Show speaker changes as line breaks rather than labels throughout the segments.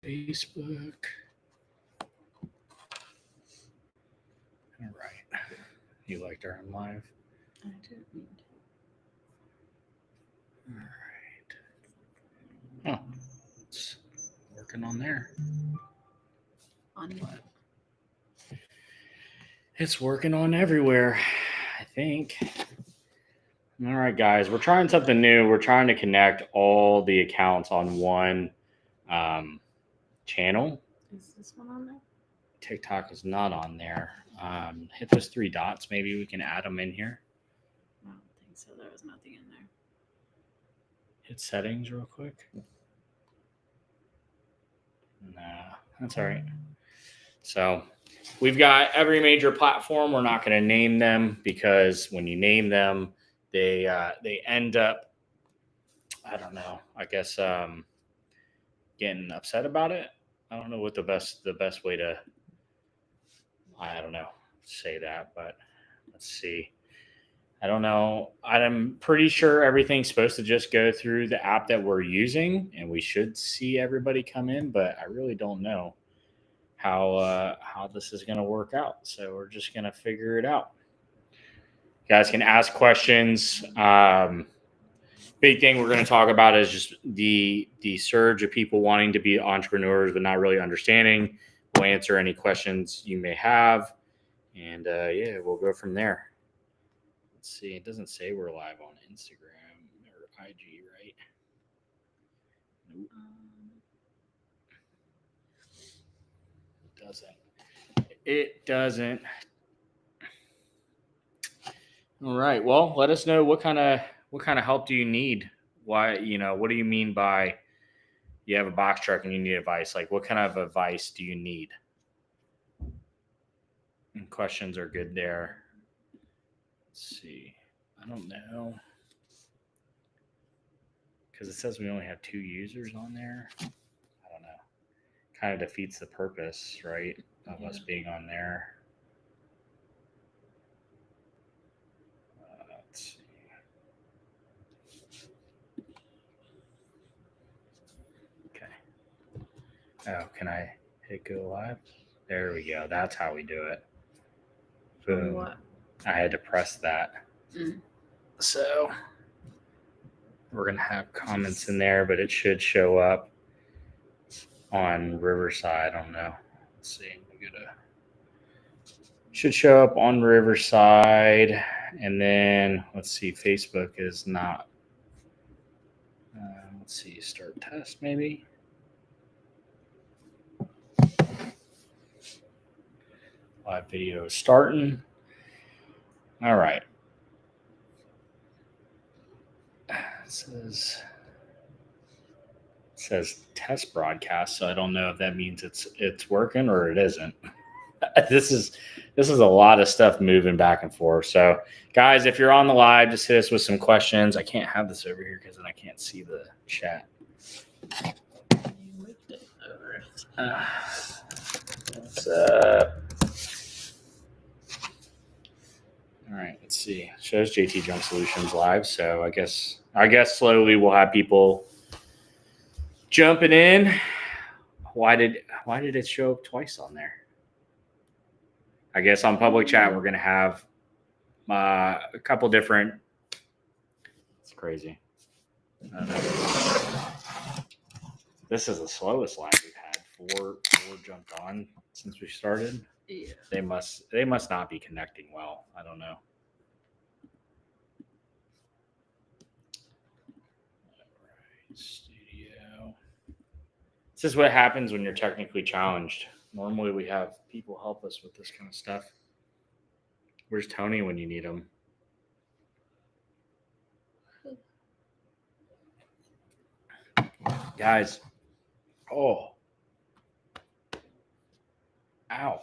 Facebook. All right. You liked our live?
I didn't mean to.
All right. Oh, it's working on there.
On what?
It's working on everywhere, I think. All right, guys. We're trying something new. We're trying to connect all the accounts on one channel.
Is this one on there?
TikTok is not on there. Hit those three dots. Maybe we can add them in here.
I don't think so. There was nothing in there.
Hit settings real quick. Nah, that's all right. So we've got every major platform. We're not going to name them because when you name them, they end up, I don't know, I guess getting upset about it. I don't know what the best way to, I don't know, say that, but let's see. I don't know. I'm pretty sure everything's supposed to just go through the app that we're using, and we should see everybody come in, but I really don't know how this is going to work out. So we're just going to figure it out. You guys can ask questions. Big thing we're going to talk about is just the surge of people wanting to be entrepreneurs but not really understanding. We'll answer any questions you may have, and yeah, we'll go from there. Let's see. It doesn't say we're live on Instagram or IG, right? Nope. It doesn't. All right. Well, let us know what kind of help do you need? Why, what do you mean by you have a box truck and you need advice? Like, what kind of advice do you need? And questions are good there. Let's see. I don't know. Because it says we only have 2 users on there. I don't know. Kind of defeats the purpose, right, of us being on there. Let's see. Okay. Oh, can I hit go live? There we go. That's how we do it. Boom.
What?
I had to press that. So we're going to have comments in there, but it should show up on Riverside. I don't know. Let's see. Should show up on Riverside. And then let's see. Facebook is not. Let's see. Start test maybe. Live video is starting. All right. It says test broadcast, so I don't know if that means it's working or it isn't. This is a lot of stuff moving back and forth. So, guys, if you're on the live, just hit us with some questions. I can't have this over here because then I can't see the chat.
You moved it over.
What's up? All right, let's see. It shows JT Jump Solutions live, so I guess slowly we'll have people jumping in. Why did it show up twice on there? I guess on public chat we're gonna have a couple different. It's crazy. I don't know. This is the slowest live we've had. Four jumped on since we started.
Yeah.
They must not be connecting well. I don't know. All right, studio. This is what happens when you're technically challenged. Normally we have people help us with this kind of stuff. Where's Tony when you need him? Guys. Oh. Ow.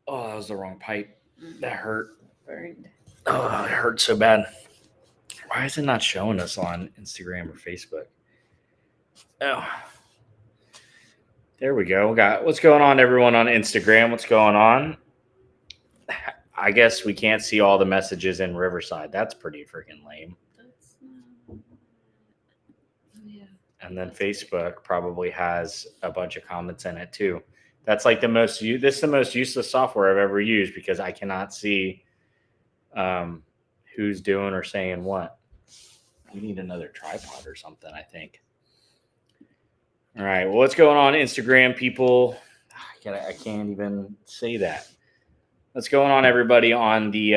Oh, that was the wrong pipe. That hurt.
Burned.
Oh, it hurt so bad. Why is it not showing us on Instagram or Facebook? Oh. There we go. We got what's going on, everyone on Instagram. What's going on? I guess we can't see all the messages in Riverside. That's pretty freaking lame.
That's not. Oh, yeah.
and then
That's great.
Facebook probably has a bunch of comments in it too. That's like this is the most useless software I've ever used because I cannot see who's doing or saying what. We need another tripod or something, I think. All right. Well, what's going on Instagram, people? I can't even say that. What's going on, everybody, on the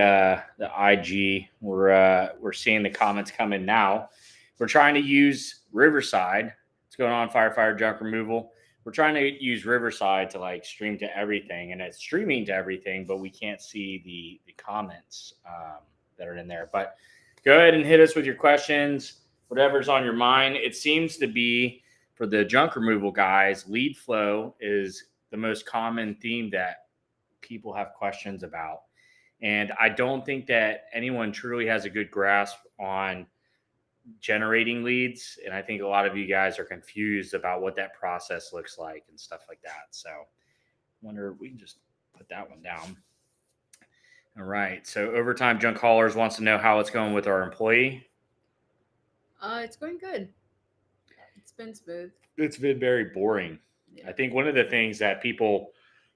IG? We're seeing the comments come in now. We're trying to use Riverside. What's going on, Firefighter Junk Removal? We're trying to use Riverside to like stream to everything, and it's streaming to everything, but we can't see the comments that are in there. But go ahead and hit us with your questions, whatever's on your mind. It seems to be for the junk removal guys, lead flow is the most common theme that people have questions about. And I don't think that anyone truly has a good grasp on generating leads. And I think a lot of you guys are confused about what that process looks like and stuff like that. So I wonder if we can just put that one down. All right. So Overtime Junk Haulers wants to know how it's going with our employee.
It's going good. It's been smooth.
It's been very boring.
Yeah.
I think one of the things that people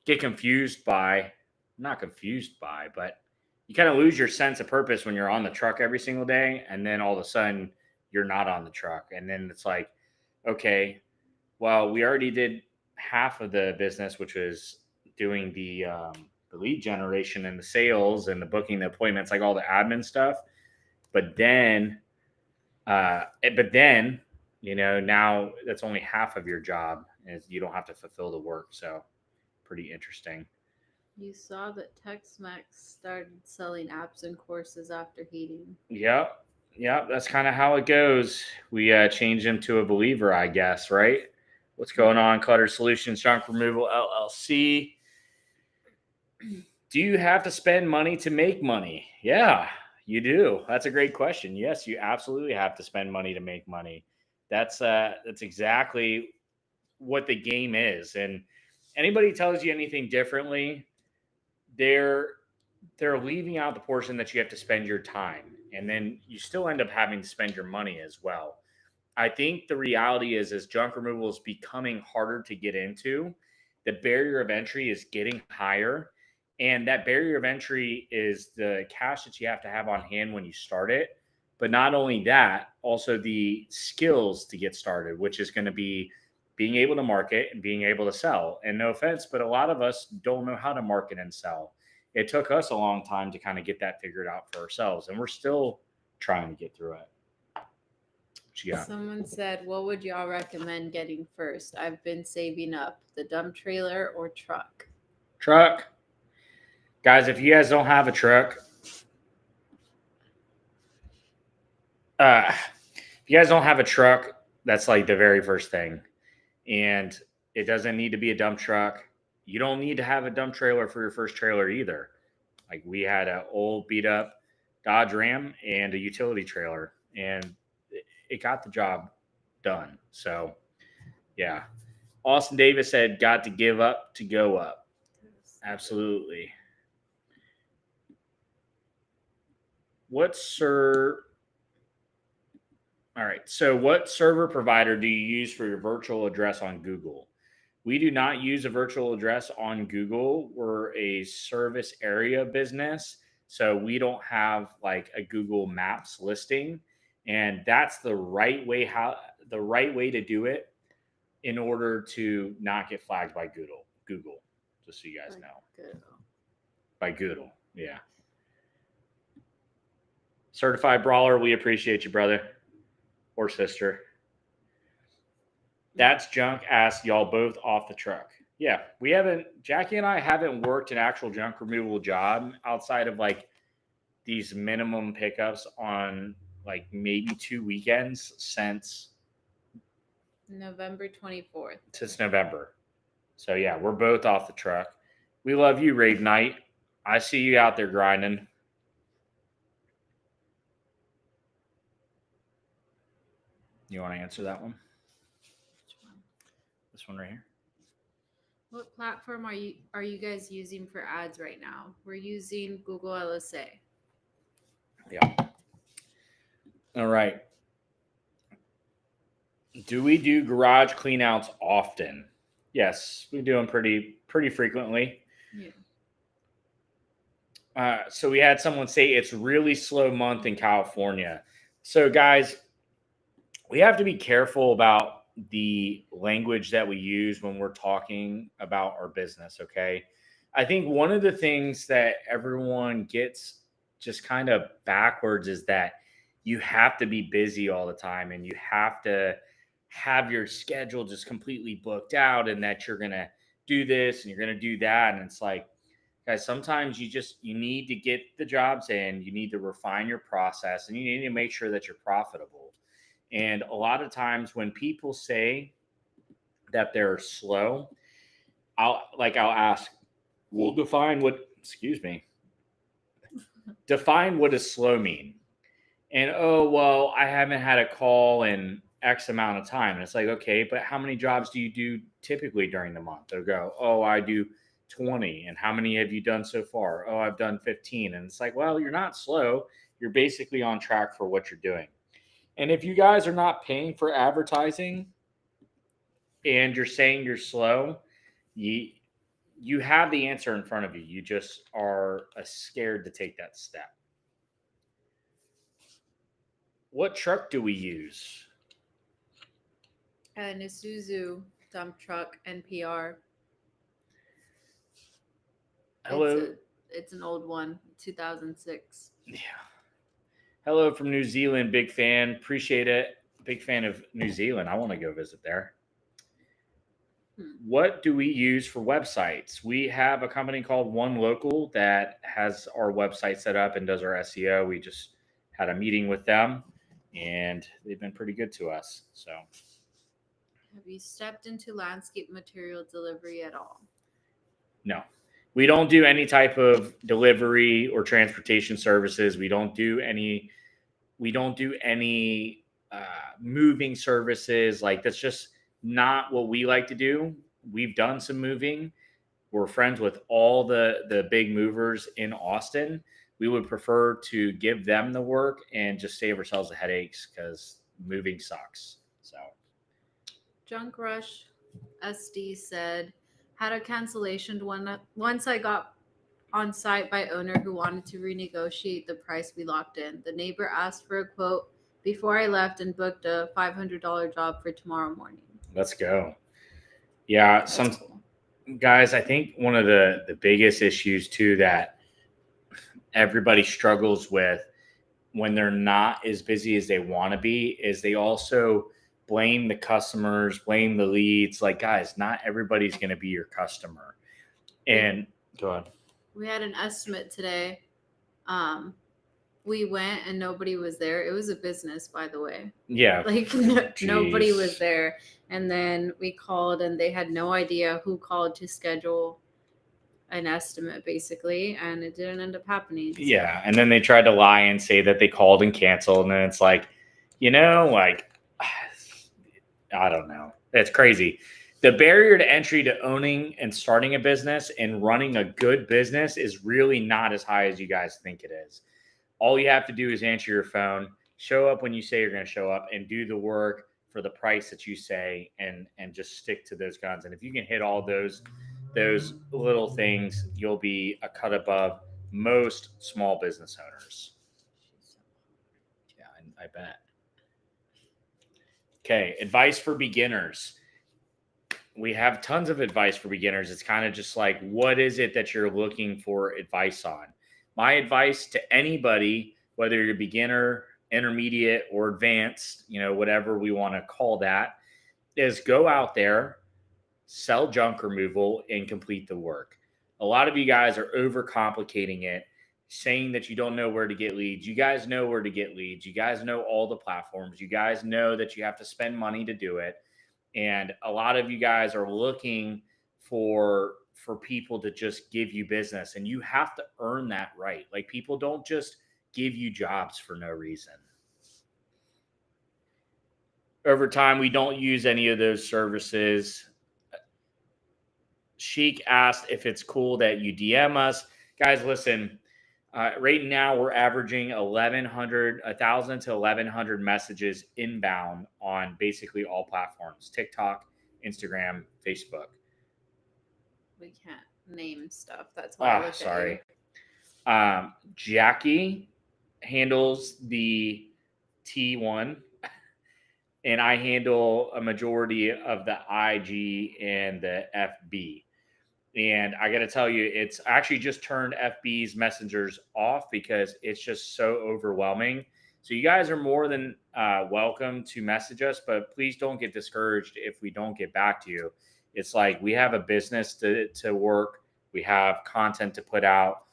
get confused by, not confused by, but you kind of lose your sense of purpose when you're on the truck every single day. And then all of a sudden you're not on the truck. And then it's like, okay, well, we already did half of the business, which was doing the lead generation and the sales and the booking the appointments, like all the admin stuff. But then, now that's only half of your job, and you don't have to fulfill the work. So, pretty interesting.
You saw that Tex-Mex started selling apps and courses after heating.
Yep, that's kind of how it goes. We changed him to a believer, I guess, right? What's going on, Clutter Solutions, Junk Removal LLC? Do you have to spend money to make money? Yeah, you do. That's a great question. Yes, you absolutely have to spend money to make money. That's exactly what the game is. And anybody tells you anything differently, they're leaving out the portion that you have to spend your time, and then you still end up having to spend your money as well. I think the reality is, as junk removal is becoming harder to get into, the barrier of entry is getting higher. And that barrier of entry is the cash that you have to have on hand when you start it. But not only that, also the skills to get started, which is going to be being able to market and being able to sell. And no offense, but a lot of us don't know how to market and sell. It took us a long time to kind of get that figured out for ourselves. And we're still trying to get through it.
Someone said, what would y'all recommend getting first? I've been saving up, the dump trailer or truck.
Truck. Guys, if you guys don't have a truck, that's like the very first thing. And it doesn't need to be a dump truck. You don't need to have a dump trailer for your first trailer either. Like we had an old beat up Dodge Ram and a utility trailer, and it got the job done. So, yeah. Austin Davis said, got to give up to go up. Absolutely. All right. So what server provider do you use for your virtual address on Google? We do not use a virtual address on Google. We're a service area business. So we don't have like a Google Maps listing. And that's the right way to do it in order to not get flagged by Google, just so you guys know. By Google. Yeah. Certified Brawler, we appreciate you, brother or sister. That's Junk asked y'all both off the truck. Yeah, Jackie and I haven't worked an actual junk removal job outside of like these minimum pickups on like maybe 2 weekends since
November 24th.
Since November. So yeah, we're both off the truck. We love you, Rave Knight. I see you out there grinding. You want to answer that one?
Which one?
This one right here.
What platform are you guys using for ads right now? We're using Google LSA.
Yeah. All right. Do we do garage cleanouts often? Yes, we do them pretty frequently.
Yeah.
So we had someone say it's really slow month in California. So guys, we have to be careful about the language that we use when we're talking about our business. Okay. I think one of the things that everyone gets just kind of backwards is that you have to be busy all the time and you have to have your schedule just completely booked out and that you're going to do this and you're going to do that. And it's like, guys, sometimes you need to get the jobs in, you need to refine your process, and you need to make sure that you're profitable. And a lot of times when people say that they're slow, I'll ask, well, define what does slow mean? And oh, well, I haven't had a call in X amount of time. And it's like, okay, but how many jobs do you do typically during the month? They'll go, oh, I do 20. And how many have you done so far? Oh, I've done 15. And it's like, well, you're not slow. You're basically on track for what you're doing. And if you guys are not paying for advertising and you're saying you're slow, you have the answer in front of you. You just are scared to take that step. What truck do we use?
An Isuzu dump truck NPR.
Hello.
It's an old one, 2006.
Yeah. Hello from New Zealand. Big fan. Appreciate it. Big fan of New Zealand. I want to go visit there. What do we use for websites? We have a company called One Local that has our website set up and does our SEO. We just had a meeting with them and they've been pretty good to us. So,
have you stepped into landscape material delivery at all?
No. We don't do any type of delivery or transportation services. We don't do any moving services. Like, that's just not what we like to do. We've done some moving. We're friends with all the big movers in Austin. We would prefer to give them the work and just save ourselves the headaches because moving sucks. So,
Junk Rush SD said, had a cancellation once I got on site by owner who wanted to renegotiate the price we locked in. The neighbor asked for a quote before I left and booked a $500 job for tomorrow morning.
Let's go. Yeah, cool. Guys, I think one of the biggest issues too that everybody struggles with when they're not as busy as they want to be is they also blame the customers, blame the leads. Like, guys, not everybody's going to be your customer. And go ahead.
We had an estimate today. We went and nobody was there. It was a business, by the way.
Yeah.
Like nobody was there. And then we called and they had no idea who called to schedule an estimate, basically, and it didn't end up happening. So.
Yeah. And then they tried to lie and say that they called and canceled. And then it's like, I don't know. It's crazy. The barrier to entry to owning and starting a business and running a good business is really not as high as you guys think it is. All you have to do is answer your phone, show up when you say you're going to show up, and do the work for the price that you say, and just stick to those guns. And if you can hit all those little things, you'll be a cut above most small business owners. Yeah, I bet. Okay, advice for beginners. We have tons of advice for beginners. It's kind of just like, what is it that you're looking for advice on? My advice to anybody, whether you're a beginner, intermediate, or advanced, whatever we want to call that, is go out there, sell junk removal, and complete the work. A lot of you guys are overcomplicating it, saying that you don't know where to get leads. You guys know where to get leads. You guys know all the platforms. You guys know that you have to spend money to do it. And a lot of you guys are looking for people to just give you business, and you have to earn that right. Like, people don't just give you jobs for no reason. Over time, we don't use any of those services. Sheik asked if it's cool that you DM us. Guys, listen, Right now, we're averaging 1,000 to 1,100 messages inbound on basically all platforms: TikTok, Instagram, Facebook.
We can't name stuff. That's why I looked
Sorry.
at you.
Jackie handles the T1, and I handle a majority of the IG and the FB. And I got to tell you, it's actually just turned FB's messengers off because it's just so overwhelming. So you guys are more than welcome to message us, but please don't get discouraged if we don't get back to you. It's like we have a business to work. We have content to put out.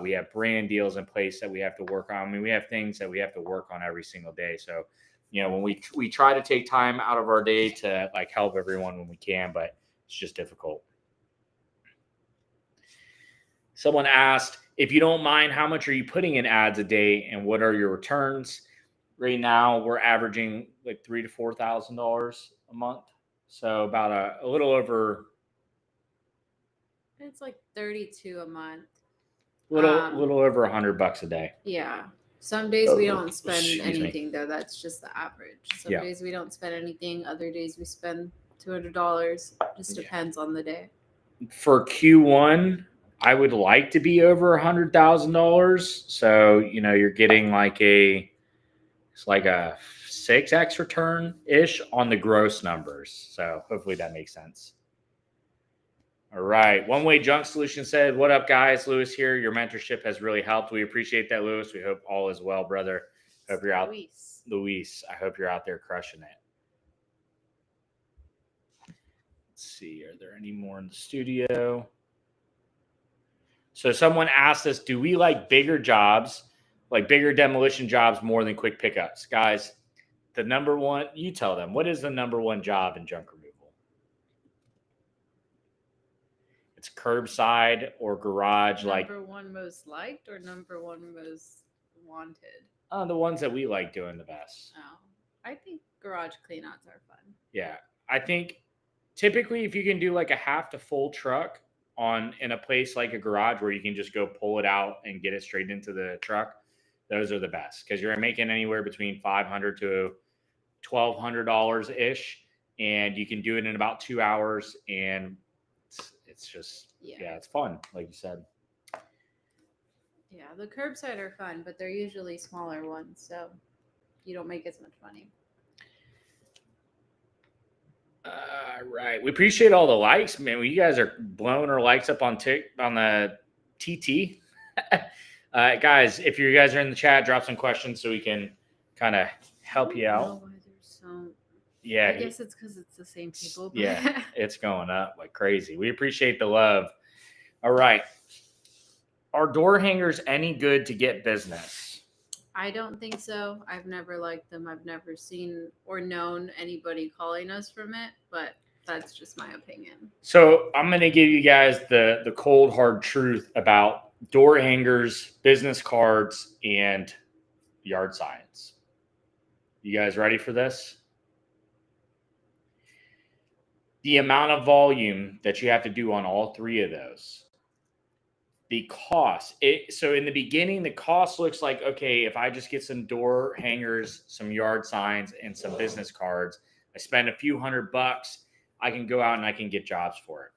We have brand deals in place that we have to work on. I mean, we have things that we have to work on every single day. So, when we try to take time out of our day to like help everyone when we can, but it's just difficult. Someone asked, if you don't mind, how much are you putting in ads a day and what are your returns? Right now, we're averaging like $3,000 to $4,000 a month. So about a little over.
It's like 32 a month.
Little over $100 a day.
Yeah. Some days we don't spend anything though. That's just the average. Some
Yeah.
days we don't spend anything. Other days we spend $200. Just depends on the day. For
Q1, I would like to be over $100,000. So, you're getting it's like a 6x return ish on the gross numbers. So hopefully that makes sense. All right. One Way Junk Solution said, what up, guys? Lewis here. Your mentorship has really helped. We appreciate that, Lewis. We hope all is well, brother. Hope you're out. Luis, I hope you're out there crushing it. Let's see. Are there any more in the studio? So someone asked us, do we like bigger jobs, like bigger demolition jobs more than quick pickups? Guys, the number one, you tell them, what is the number one job in junk removal? It's curbside or garage.
Number one most liked or number one most wanted?
The ones that we like doing the best.
Oh, I think garage cleanouts are fun.
Yeah. I think typically if you can do like a half to full truck in a place like a garage where you can just go pull it out and get it straight into the truck, those are the best because you're making anywhere between $500 to $1,200 ish, and you can do it in about 2 hours, and it's just it's fun, like you said.
Yeah, the curbside are fun, but they're usually smaller ones, so you don't make as much money.
Right. We appreciate all the likes, man. You guys are blowing our likes up on the TT. Guys, if you guys are in the chat, drop some questions so we can kind of help you out. Yeah.
I guess it's because it's the same people.
But yeah, it's going up like crazy. We appreciate the love. All right. Are door hangers any good to get business?
I don't think so. I've never liked them. I've never seen or known anybody calling us from it, but that's just my opinion.
So I'm going to give you guys the cold, hard truth about door hangers, business cards, and yard signs. You guys ready for this? The amount of volume that you have to do on all three of those. The cost. So in the beginning, the cost looks like, okay, if I just get some door hangers, some yard signs, and some business cards, I spend a few $100, I can go out and I can get jobs for it.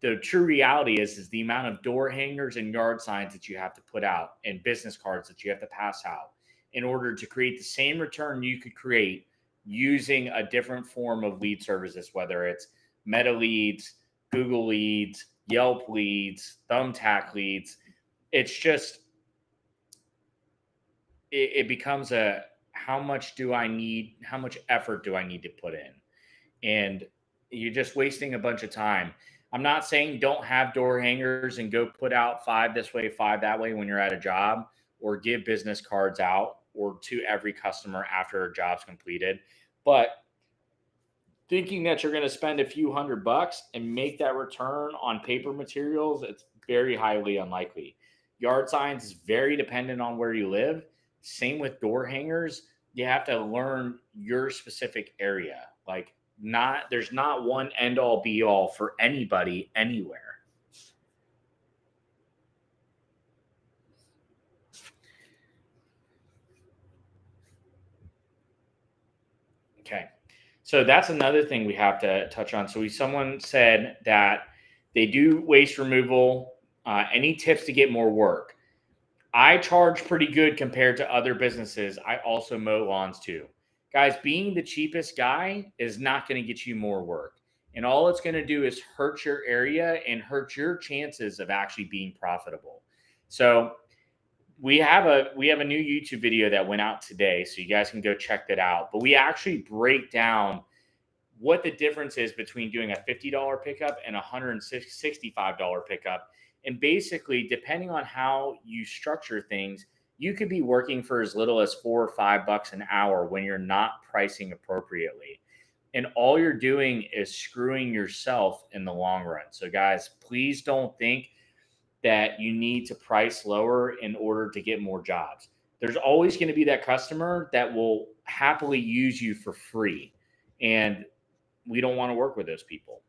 The true reality is the amount of door hangers and yard signs that you have to put out and business cards that you have to pass out in order to create the same return you could create using a different form of lead services, whether it's Meta Leads, Google Leads, Yelp leads, Thumbtack leads. It's just, it becomes how much effort do I need to put in? And you're just wasting a bunch of time. I'm not saying don't have door hangers and go put out 5 this way, 5 that way when you're at a job, or give business cards out or to every customer after a job's completed. But thinking that you're going to spend a few $100 and make that return on paper materials, it's very highly unlikely. Yard signs is very dependent on where you live. Same with door hangers. You have to learn your specific area. Like there's not one end all be all for anybody anywhere. So that's another thing we have to touch on. So someone said that they do waste removal. Any tips to get more work? I charge pretty good compared to other businesses. I also mow lawns too. Guys, being the cheapest guy is not going to get you more work. And all it's going to do is hurt your area and hurt your chances of actually being profitable. So we have a new YouTube video that went out today, so you guys can go check that out. But we actually break down what the difference is between doing a $50 pickup and a $165 pickup. And basically, depending on how you structure things, you could be working for as little as $4 or $5 an hour when you're not pricing appropriately. And all you're doing is screwing yourself in the long run. So guys, please don't think that you need to price lower in order to get more jobs. There's always going to be that customer that will happily use you for free. And we don't want to work with those people.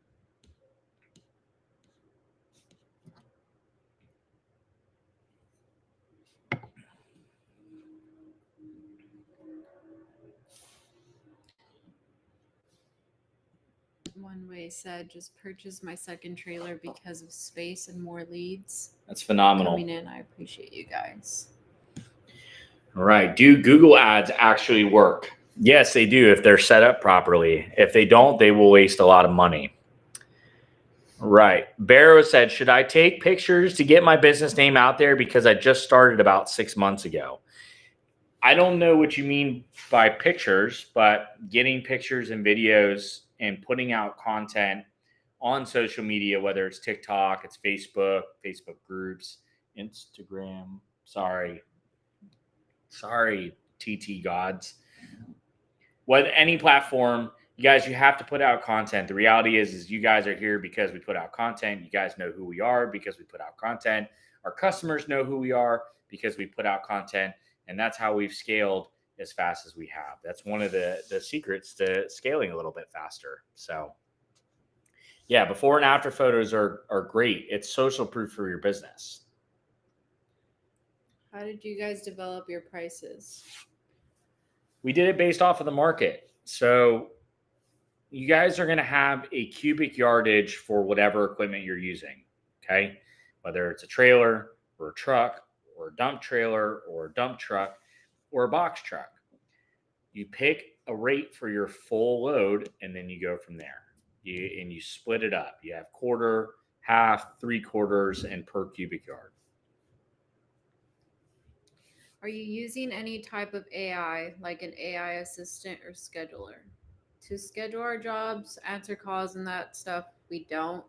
One way said, just purchase my second trailer because of space and more leads
That's phenomenal.
coming in. I appreciate you guys.
All right. Do Google ads actually work? Yes, they do if they're set up properly. If they don't, they will waste a lot of money. Right. Barrow said, should I take pictures to get my business name out there because I just started about 6 months ago? I don't know what you mean by pictures, but getting pictures and videos and putting out content on social media, whether it's TikTok, it's Facebook groups, Instagram. Sorry, TT gods. With any platform, you guys, you have to put out content. The reality is you guys are here because we put out content. You guys know who we are because we put out content. Our customers know who we are because we put out content. And that's how we've scaled as fast as we have. That's one of the secrets to scaling a little bit faster. So yeah, before and after photos are great. It's social proof for your business.
How did you guys develop your prices?
We did it based off of the market. So you guys are going to have a cubic yardage for whatever equipment you're using. Okay. Whether it's a trailer or a truck or a dump trailer or a dump truck or a box truck. You pick a rate for your full load and then you go from there. You split it up. You have quarter, half, 3/4, and per cubic yard.
Are you using any type of AI, like an AI assistant or scheduler, to schedule our jobs, answer calls, and that stuff? We don't.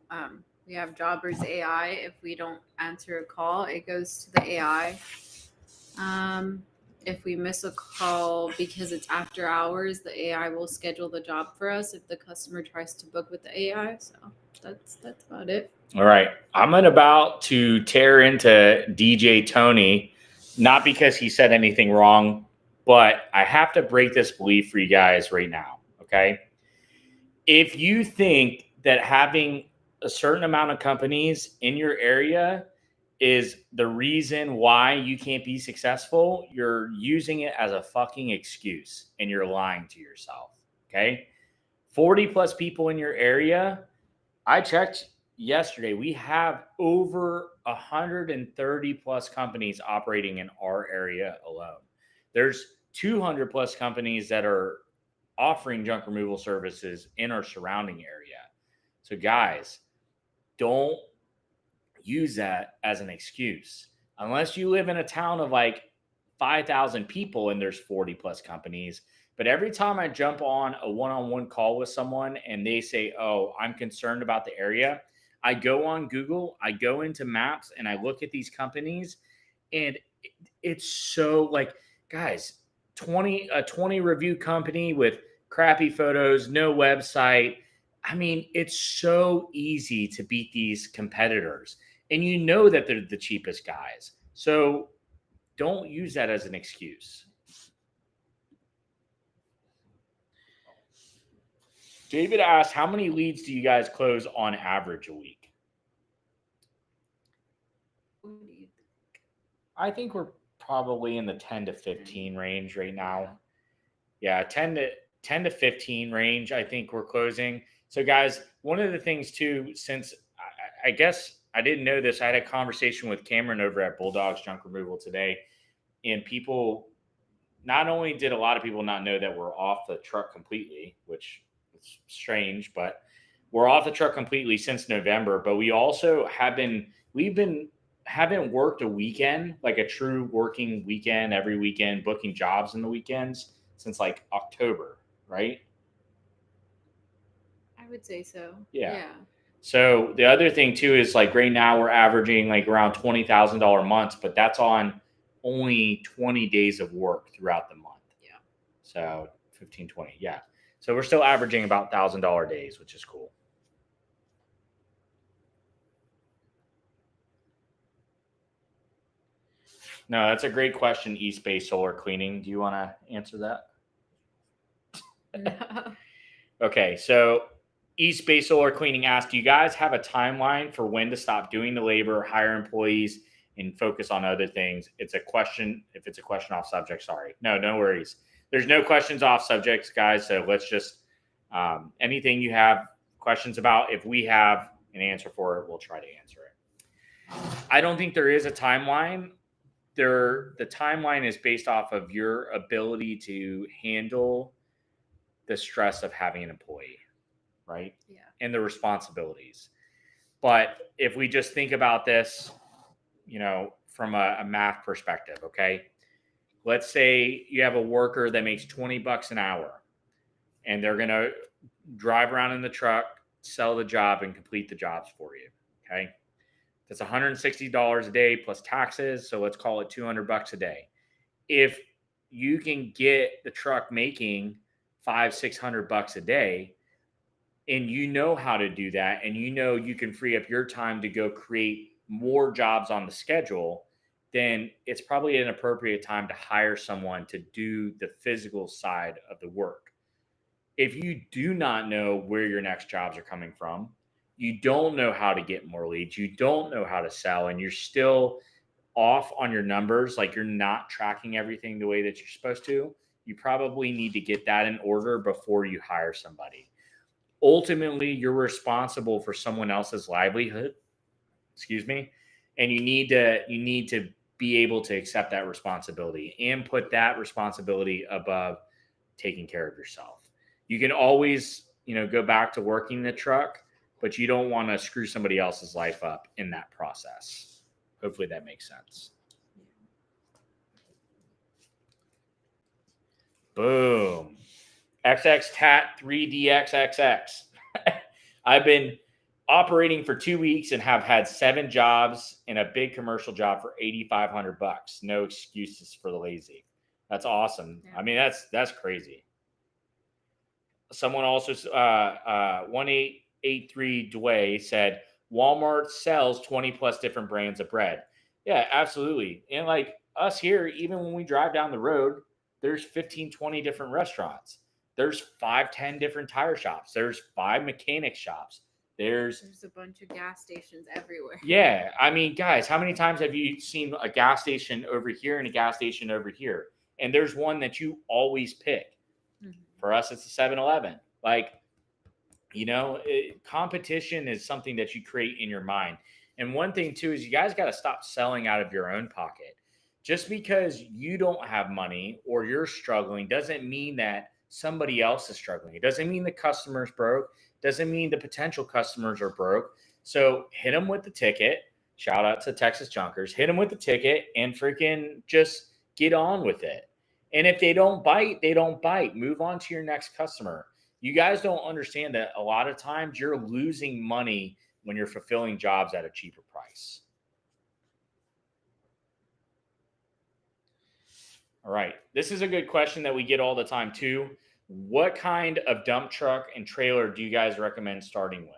We have Jobbers AI. If we don't answer a call, it goes to the AI. If we miss a call because it's after hours, the AI will schedule the job for us if the customer tries to book with the AI. So that's about it.
All right. I'm about to tear into DJ Tony, not because he said anything wrong, but I have to break this belief for you guys right now. Okay. If you think that having a certain amount of companies in your area is the reason why you can't be successful, you're using it as a fucking excuse and you're lying to yourself. Okay. 40 plus people in your area. I checked yesterday. We have over 130 plus companies operating in our area alone. There's 200 plus companies that are offering junk removal services in our surrounding area. So guys, don't use that as an excuse. Unless you live in a town of like 5,000 people and there's 40 plus companies. But every time I jump on a one-on-one call with someone and they say, oh, I'm concerned about the area, I go on Google, I go into maps and I look at these companies and it's so like, guys, 20 review company with crappy photos, no website. I mean, it's so easy to beat these competitors. And you know that they're the cheapest guys. So don't use that as an excuse. David asked, how many leads do you guys close on average a week?
What do you think?
I think we're probably in the 10 to 15 range right now. Yeah, 10 10 to 15 range, I think we're closing. So, guys, one of the things too, since I guess I didn't know this, I had a conversation with Cameron over at Bulldogs Junk Removal today, and people, not only did a lot of people not know that we're off the truck completely, which is strange, but we're off the truck completely since November, but we also haven't worked a weekend, like a true working weekend every weekend, booking jobs in the weekends since like October, right?
I would say so.
Yeah. So the other thing too is like right now we're averaging like around $20,000 months, but that's on only 20 days of work throughout the month.
Yeah.
So 15, 20. Yeah. So we're still averaging about $1,000 days, which is cool. No, that's a great question. East Bay Solar Cleaning. Do you want to answer that?
No.
Okay, so East Bay Solar Cleaning asked, do you guys have a timeline for when to stop doing the labor, hire employees, and focus on other things? It's a question. If it's a question off subject, sorry. No worries. There's no questions off subjects, guys. So let's just, anything you have questions about, if we have an answer for it, we'll try to answer it. I don't think there is a timeline. The timeline is based off of your ability to handle the stress of having an employee, right?
Yeah.
And the responsibilities. But if we just think about this, from a math perspective, okay? Let's say you have a worker that makes $20 an hour and they're going to drive around in the truck, sell the job, and complete the jobs for you, okay? That's $160 a day plus taxes. So let's call it $200 a day. If you can get the truck making $500-600 a day, and you know how to do that, and you can free up your time to go create more jobs on the schedule, then it's probably an appropriate time to hire someone to do the physical side of the work. If you do not know where your next jobs are coming from, you don't know how to get more leads, you don't know how to sell, and you're still off on your numbers, like you're not tracking everything the way that you're supposed to, you probably need to get that in order before you hire somebody. Ultimately, you're responsible for someone else's livelihood, and you need to be able to accept that responsibility and put that responsibility above taking care of yourself. You can always, go back to working the truck, but you don't want to screw somebody else's life up in that process. Hopefully that makes sense. Boom. XX Tat 3DXXX. I've been operating for 2 weeks and have had 7 jobs and a big commercial job for $8,500. No excuses for the lazy. That's awesome. Yeah. I mean, that's crazy. Someone also, 1883 Dway said, Walmart sells 20 plus different brands of bread. Yeah, absolutely. And like us here, even when we drive down the road, there's 15, 20 different restaurants. There's 5-10 different tire shops. There's 5 mechanic shops. There's
a bunch of gas stations everywhere.
Yeah. I mean, guys, how many times have you seen a gas station over here and a gas station over here? And there's one that you always pick. Mm-hmm. For us, it's a 7-Eleven. Like, competition is something that you create in your mind. And one thing too is you guys got to stop selling out of your own pocket. Just because you don't have money or you're struggling doesn't mean that somebody else is struggling. It doesn't mean the customer's broke. Doesn't mean the potential customers are broke. So hit them with the ticket. Shout out to Texas Junkers. Hit them with the ticket and freaking just get on with it. And if they don't bite, they don't bite. Move on to your next customer. You guys don't understand that a lot of times you're losing money when you're fulfilling jobs at a cheaper price. All right. This is a good question that we get all the time too. What kind of dump truck and trailer do you guys recommend starting with?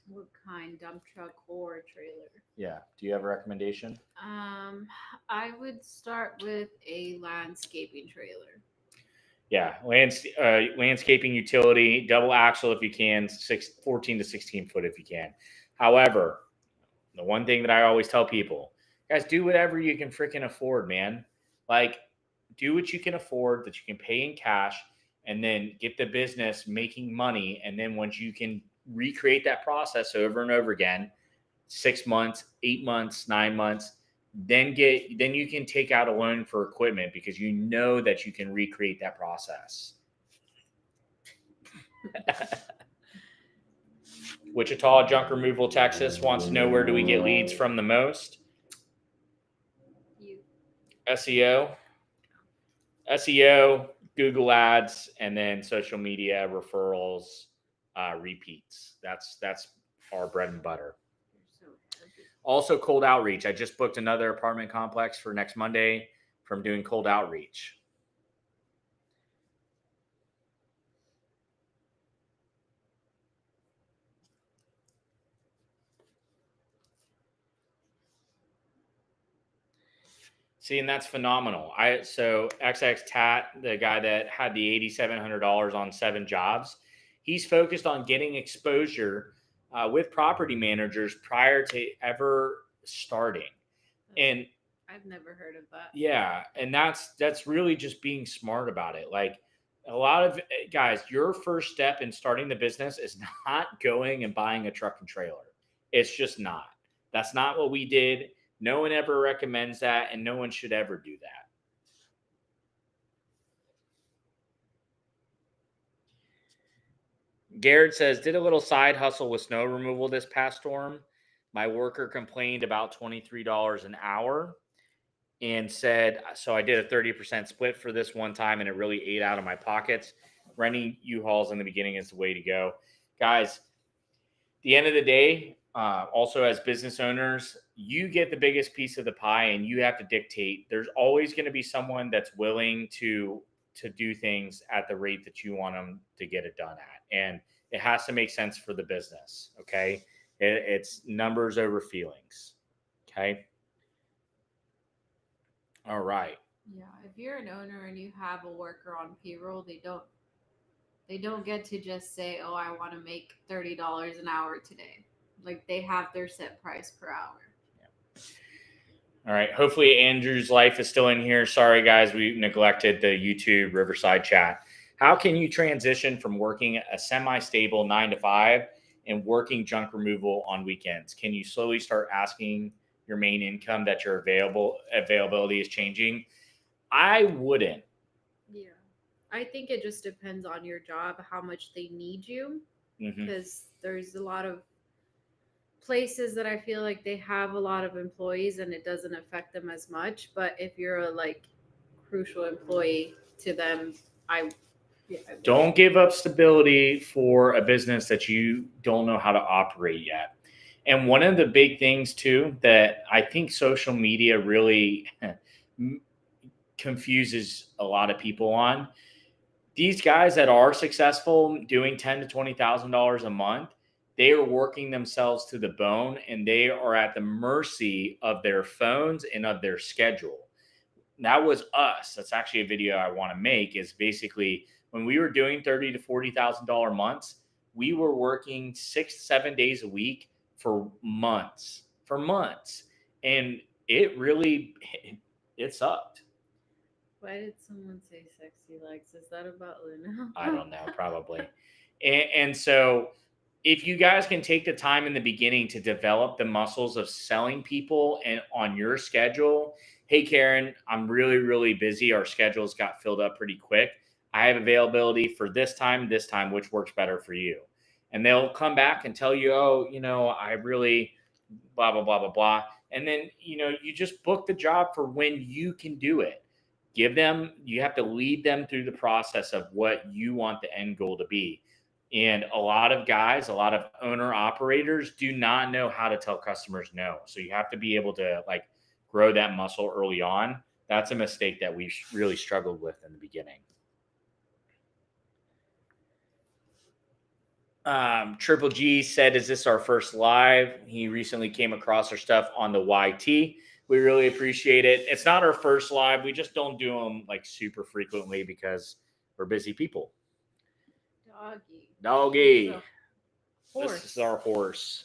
What kind? Dump truck or trailer?
Yeah. Do you have a recommendation?
I would start with a landscaping trailer.
Yeah. Landscaping utility, double axle if you can, 14 to 16 foot if you can. However, the one thing that I always tell people, guys, do whatever you can freaking afford, man. Like, do what you can afford that you can pay in cash. and then get the business making money. And then once you can recreate that process over and over again, 6 months, 8 months, 9 months, then you can take out a loan for equipment because you know that you can recreate that process. Wichita Junk Removal, Texas wants to know, where do we get leads from the most?
You.
SEO, Google Ads, and then social media referrals, repeats. That's our bread and butter.
You're so heavy.
Also, cold outreach. I just booked another apartment complex for next Monday from doing cold outreach. See, and that's phenomenal. So XX Tat, the guy that had the $8,700 on 7 jobs, he's focused on getting exposure with property managers prior to ever starting. And
I've never heard of that.
yeah, and that's really just being smart about it. Like, a lot of guys, your first step in starting the business is not going and buying a truck and trailer. It's just not. That's not what we did. No one ever recommends that, and no one should ever do that. Garrett says, did a little side hustle with snow removal this past storm. My worker complained about $23 an hour and said, so I did a 30% split for this one time, and it really ate out of my pockets. Renting U-Hauls in the beginning is the way to go. Guys, at the end of the day, also as business owners, you get the biggest piece of the pie and you have to dictate. There's always going to be someone that's willing to do things at the rate that you want them to get it done at. And it has to make sense for the business. Okay. It's numbers over feelings. Okay. All right.
Yeah, if you're an owner and you have a worker on payroll, they don't get to just say, "Oh, I want to make $30 an hour today." Like, they have their set price per hour.
Yeah. All right. Hopefully Andrew's life is still in here. Sorry, guys, we neglected the YouTube Riverside chat. How can you transition from working a semi-stable 9 to 5 and working junk removal on weekends? Can you slowly start asking your main income that your availability is changing? I wouldn't.
Yeah. I think it just depends on your job, how much they need you. Because there's a lot of places that I feel like they have a lot of employees and it doesn't affect them as much. But if you're a crucial employee to them, I
don't give up stability for a business that you don't know how to operate yet. And one of the big things too that I think social media really confuses a lot of people on, these guys that are successful doing $10,000 to $20,000 a month, they are working themselves to the bone and they are at the mercy of their phones and of their schedule. That was us. That's actually a video I want to make, is basically when we were doing $30,000 to $40,000 months, we were working 6 7 days a week for months. And it really, it sucked.
Why did someone say sexy legs? Is that about Luna?
I don't know, probably. And so if you guys can take the time in the beginning to develop the muscles of selling people and on your schedule, hey, Karen, I'm really, really busy. Our schedules got filled up pretty quick. I have availability for this time, which works better for you. And they'll come back and tell you, oh, I really blah, blah, blah, blah, blah. And then, you just book the job for when you can do it. You have to lead them through the process of what you want the end goal to be. And a lot of guys, a lot of owner operators do not know how to tell customers no. So you have to be able to grow that muscle early on. That's a mistake that we really struggled with in the beginning. Triple G said, is this our first live? He recently came across our stuff on the YT. We really appreciate it. It's not our first live. We just don't do them super frequently because we're busy people. Doggy. This is our horse.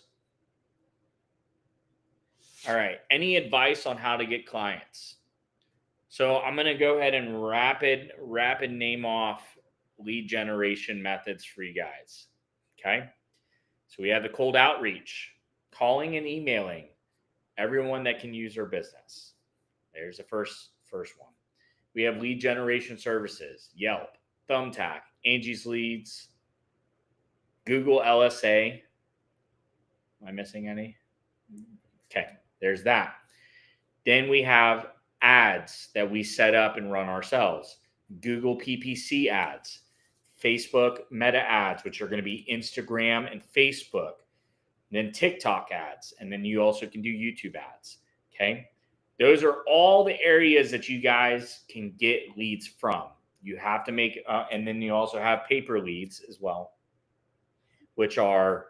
All right. Any advice on how to get clients? So I'm going to go ahead and rapid name off lead generation methods for you guys. Okay. So we have the cold outreach, calling and emailing everyone that can use our business. There's the first one. We have lead generation services, Yelp, Thumbtack, Angie's Leads, Google LSA. Am I missing any? Okay, there's that. Then we have ads that we set up and run ourselves. Google PPC ads, Facebook Meta ads, which are going to be Instagram and Facebook, then TikTok ads, and then you also can do YouTube ads. Okay. Those are all the areas that you guys can get leads from. You have to make, and then you also have paper leads as well, which are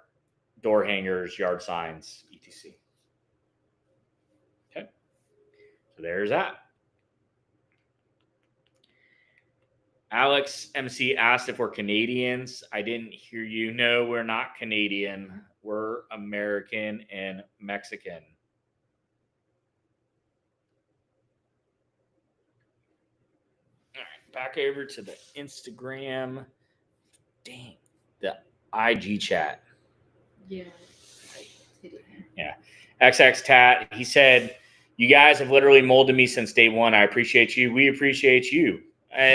door hangers, yard signs, etc. Okay. So there's that. Alex MC asked if we're Canadians. I didn't hear you. No, we're not Canadian. We're American and Mexican. All right, back over to the Instagram. Dang, the IG chat.
Yeah.
Yeah. XX Tat, he said, you guys have literally molded me since day one. I appreciate you. We appreciate you.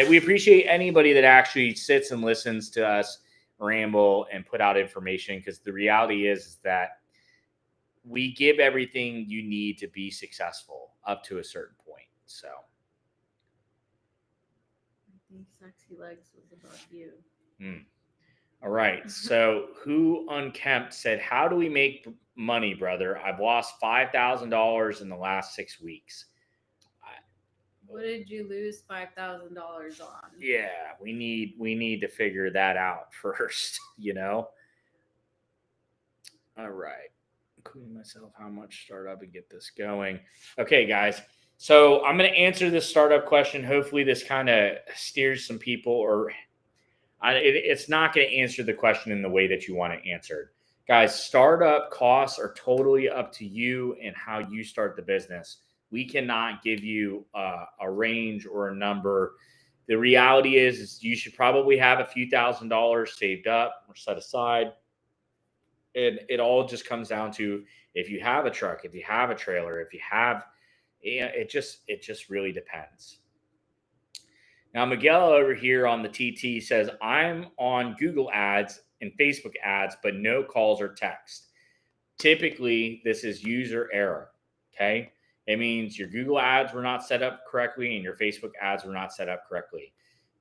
We appreciate anybody that actually sits and listens to us ramble and put out information, because the reality is that we give everything you need to be successful up to a certain point. So
I think Sexy Legs was about you.
All right. So who unkempt said, how do we make money, brother? I've lost $5,000 in the last 6 weeks.
What did you lose $5,000 on?
Yeah, we need to figure that out first, you know? All right. Including myself, how much startup and get this going. Okay, guys. So I'm going to answer this startup question. Hopefully this kind of steers some people, or it's not going to answer the question in the way that you want to answer it. Guys, startup costs are totally up to you and how you start the business. We cannot give you a range or a number. The reality is you should probably have a few $1,000s saved up or set aside. And it all just comes down to, if you have a truck, if you have a trailer, if you have, it just really depends. Now, Miguel over here on the TT says, I'm on Google ads and Facebook ads, but no calls or text. Typically, this is user error. Okay. It means your Google ads were not set up correctly and your Facebook ads were not set up correctly.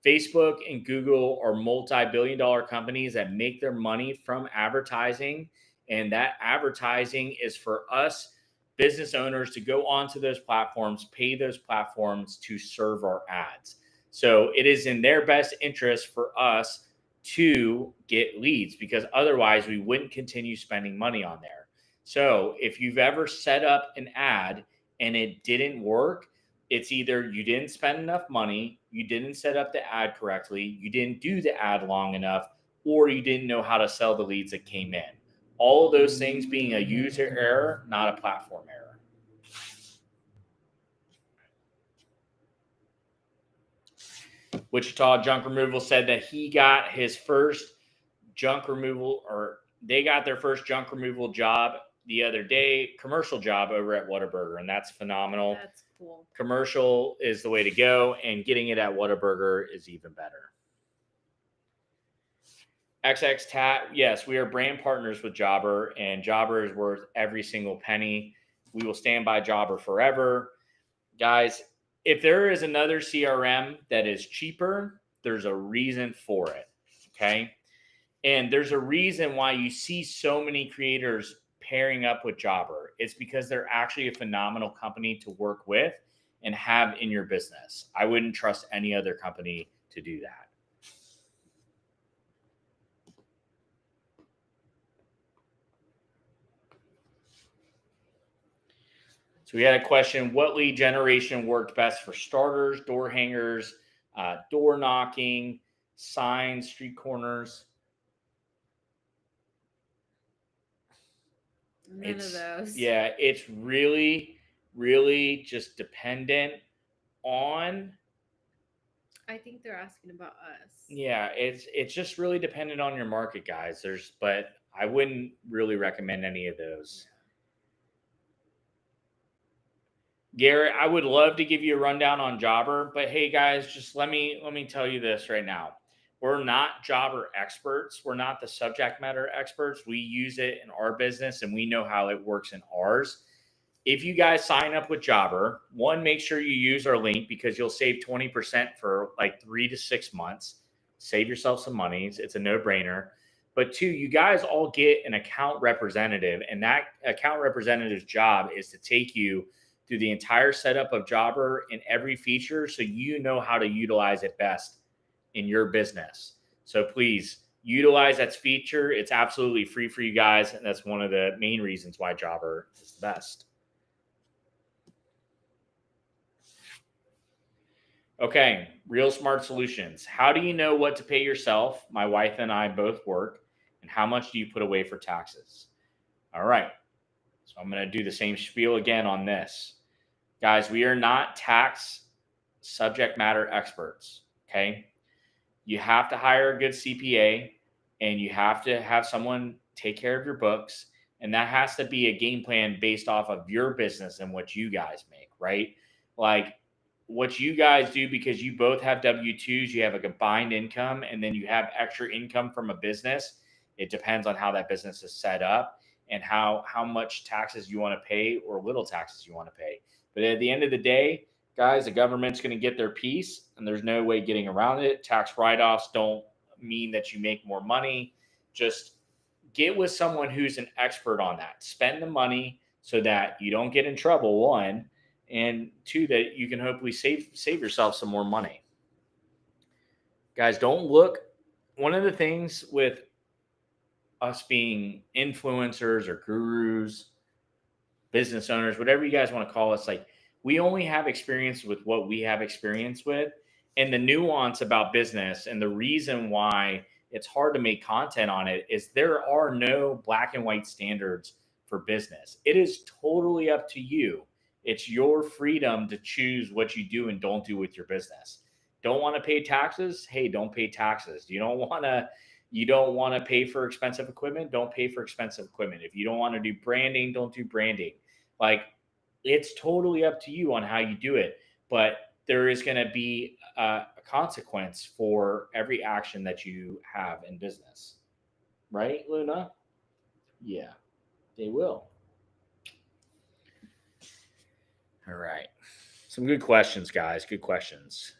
Facebook and Google are multi-billion-dollar companies that make their money from advertising. And that advertising is for us business owners to go onto those platforms, pay those platforms to serve our ads. So it is in their best interest for us to get leads, because otherwise we wouldn't continue spending money on there. So if you've ever set up an ad and it didn't work, it's either you didn't spend enough money, you didn't set up the ad correctly, you didn't do the ad long enough, or you didn't know how to sell the leads that came in. All of those things being a user error, not a platform error. Wichita Junk Removal said that he got his first junk removal, or they got their first junk removal job the other day, commercial job over at Whataburger, and that's phenomenal.
That's cool.
Commercial is the way to go, and getting it at Whataburger is even better. XX Tat, yes, we are brand partners with Jobber, and Jobber is worth every single penny. We will stand by Jobber forever. Guys, if there is another CRM that is cheaper, there's a reason for it, okay? And there's a reason why you see so many creators pairing up with Jobber. It's because they're actually a phenomenal company to work with and have in your business. I wouldn't trust any other company to do that. So we had a question, what lead generation worked best for starters, door hangers, door knocking, signs, street corners?
None of those.
Yeah, it's really, really just dependent on
I think they're asking about us.
Yeah, it's just really dependent on your market, guys. But I wouldn't really recommend any of those. Garrett, I would love to give you a rundown on Jobber, but hey guys, just let me tell you this right now. We're not Jobber experts. We're not the subject matter experts. We use it in our business and we know how it works in ours. If you guys sign up with Jobber, one, make sure you use our link because you'll save 20% for like 3 to 6 months. Save yourself some money. It's a no-brainer. But two, you guys all get an account representative, and that account representative's job is to take you through the entire setup of Jobber and every feature so you know how to utilize it best in your business. So please utilize that feature. It's absolutely free for you guys, and that's one of the main reasons why Jobber is the best. Okay, Real Smart Solutions. How do you know what to pay yourself? My wife and I both work. And how much do you put away for taxes? All right. So I'm going to do the same spiel again on this. Guys, we are not tax subject matter experts. Okay. You have to hire a good CPA and you have to have someone take care of your books. And that has to be a game plan based off of your business and what you guys make, right? Like what you guys do, because you both have W-2s, you have a combined income, and then you have extra income from a business. It depends on how that business is set up and how much taxes you want to pay or little taxes you want to pay. But at the end of the day, guys, the government's going to get their piece and there's no way getting around it. Tax write-offs don't mean that you make more money. Just get with someone who's an expert on that. Spend the money so that you don't get in trouble, one, and two, that you can hopefully save yourself some more money. Guys, don't look. One of the things with us being influencers or gurus, business owners, whatever you guys want to call us, like we only have experience with what we have experience with. And the nuance about business and the reason why it's hard to make content on it is there are no black and white standards for business. It is totally up to you. It's your freedom to choose what you do and don't do with your business. Don't want to pay taxes? Hey, don't pay taxes. You don't want to pay for expensive equipment? Don't pay for expensive equipment. If you don't want to do branding, don't do branding. Like it's totally up to you on how you do it. But there is going to be a consequence for every action that you have in business. Right, Luna? Yeah, they will. All right. Some good questions, guys. Good questions.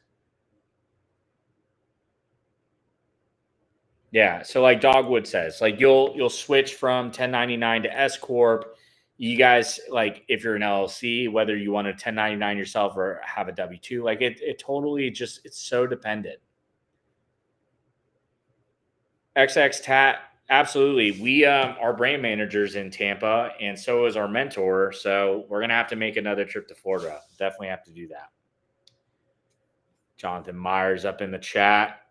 Yeah. So like Dogwood says, like you'll switch from 1099 to S Corp. You guys, like if you're an LLC, whether you want to 1099 yourself or have a W-2, like it totally just it's so dependent. XX Tat, absolutely. We our brand managers in Tampa, and so is our mentor. So we're gonna have to make another trip to Florida. Definitely have to do that. Jonathan Myers up in the chat.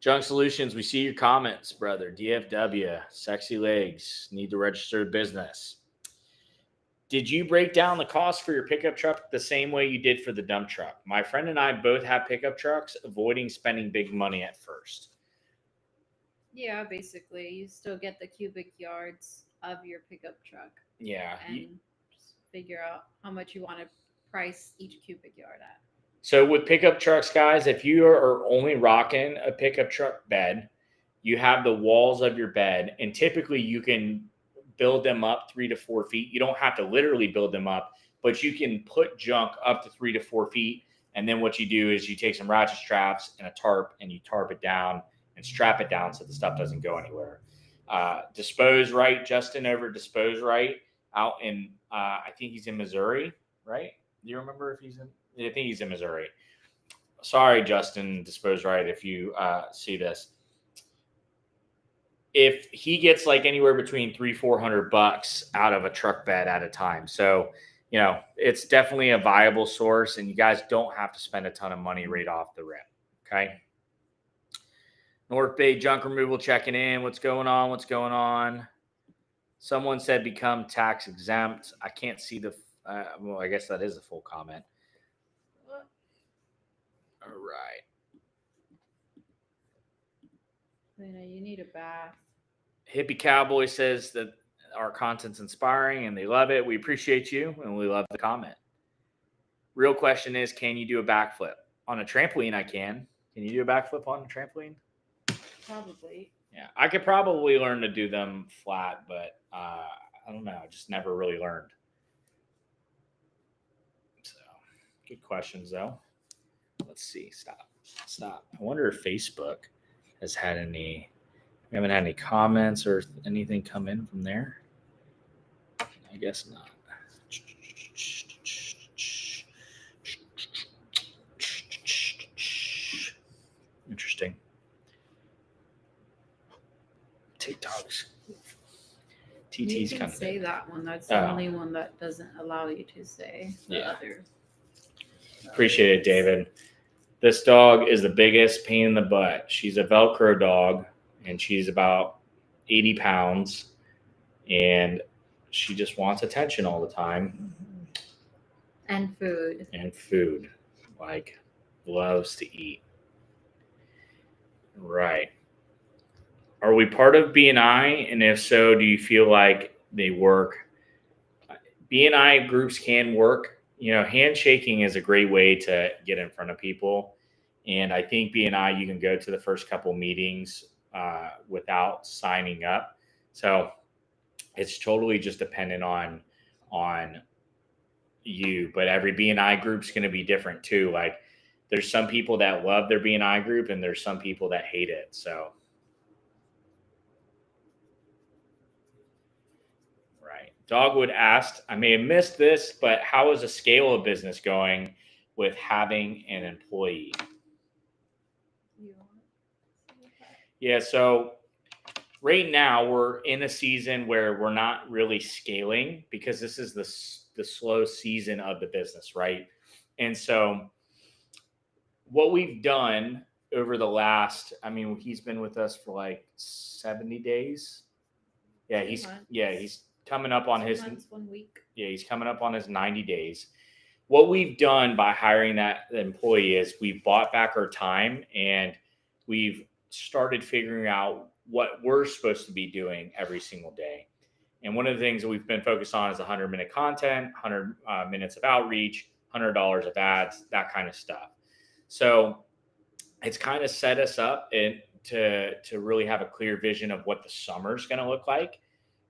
Junk Solutions, we see your comments, brother. DFW, sexy legs, need to register business. Did you break down the cost for your pickup truck the same way you did for the dump truck? My friend and I both have pickup trucks, avoiding spending big money at first.
Yeah, basically, you still get the cubic yards of your pickup truck.
Yeah.
And just figure out how much you want to price each cubic yard at.
So with pickup trucks, guys, if you are only rocking a pickup truck bed, you have the walls of your bed, and typically you can build them up 3 to 4 feet. You don't have to literally build them up, but you can put junk up to 3 to 4 feet. And then what you do is you take some ratchet straps and a tarp and you tarp it down and strap it down so the stuff doesn't go anywhere. Dispose Right, Justin over Dispose Right out in, I think he's in Missouri, right? Do you remember if he's in? I think he's in Missouri. Sorry, Justin Dispose Right, if you see this. If he gets like anywhere between $300-400 out of a truck bed at a time. So, you know, it's definitely a viable source and you guys don't have to spend a ton of money right off the rip. Okay. North Bay Junk Removal checking in. What's going on? Someone said become tax exempt. I can't see the Well, I guess that is a full comment. All right.
You need a bath.
Hippie Cowboy says that our content's inspiring and they love it. We appreciate you and we love the comment. Real question is, can you do a backflip? On a trampoline, I can. Can you do a backflip on a trampoline?
Probably.
Yeah, I could probably learn to do them flat, but I don't know. I just never really learned. So, good questions, though. Let's see. Stop. I wonder if Facebook has had any. We haven't had any comments or anything come in from there. I guess not. Interesting. TikToks.
You
TT's
can
kind of
say
dead.
that one. That's the only one that doesn't allow you to say the
Yeah.
other.
Appreciate it, David. This dog is the biggest pain in the butt. She's a Velcro dog, and she's about 80 pounds, and she just wants attention all the time.
And food.
And food. Like, loves to eat. Right. Are we part of BNI? And if so, do you feel like they work? BNI groups can work. You know, handshaking is a great way to get in front of people. And I think BNI, you can go to the first couple meetings without signing up. So it's totally just dependent on you. But every BNI group's going to be different too. Like, there's some people that love their BNI group, and there's some people that hate it. So. Dogwood asked, I may have missed this, but how is a scale of business going with having an employee? Yeah, so right now we're in a season where we're not really scaling because this is the slow season of the business, right? And so what we've done over the last, I mean, he's been with us for like 70 days. Yeah, he's coming up on
2
his
months, 1 week.
Yeah, he's coming up on his 90 days. What we've done by hiring that employee is we've bought back our time and we've started figuring out what we're supposed to be doing every single day. And one of the things that we've been focused on is 100-minute content, 100 minutes of outreach, $100 of ads, that kind of stuff. So it's kind of set us up to really have a clear vision of what the summer's going to look like.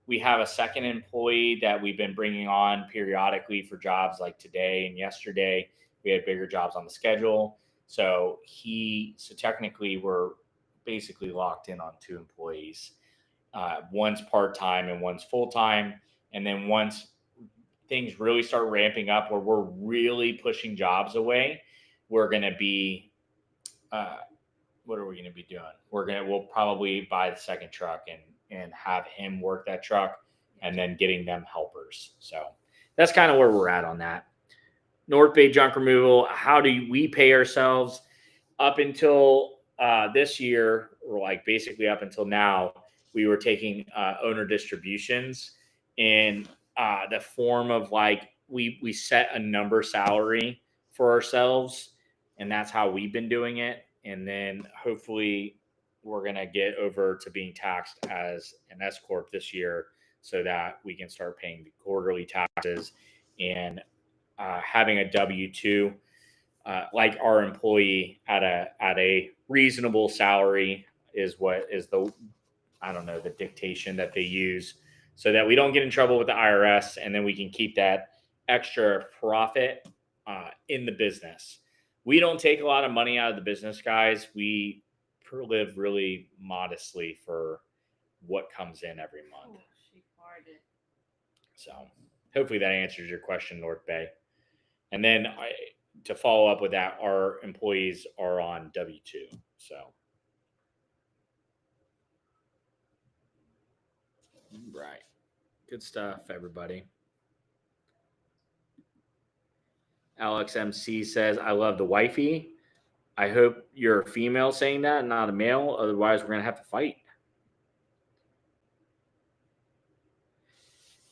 We have a second employee that we've been bringing on periodically for jobs like today and yesterday. We had bigger jobs on the schedule. So technically we're basically locked in on 2 employees. One's part-time and one's full-time. And then once things really start ramping up where we're really pushing jobs away, we're going to be, what are we going to be doing? We'll probably buy the second truck and have him work that truck and then getting them helpers. So that's kind of where we're at on that. North Bay Junk Removal, how do we pay ourselves? Up until this year, or like basically up until now, we were taking owner distributions in the form of like we set a number salary for ourselves, and that's how we've been doing it. And then hopefully we're going to get over to being taxed as an S Corp this year so that we can start paying the quarterly taxes and having a W-2 like our employee at a reasonable salary is what is the dictation that they use so that we don't get in trouble with the IRS, and then we can keep that extra profit in the business. We don't take a lot of money out of the business, guys. We live really modestly for what comes in every month.
Oh, she farted.
So hopefully that answers your question, North Bay. And then to follow up with that, our employees are on W-2. So. Right. Good stuff, everybody. Alex MC says, I love the wifey. I hope you're a female saying that, not a male. Otherwise, we're going to have to fight.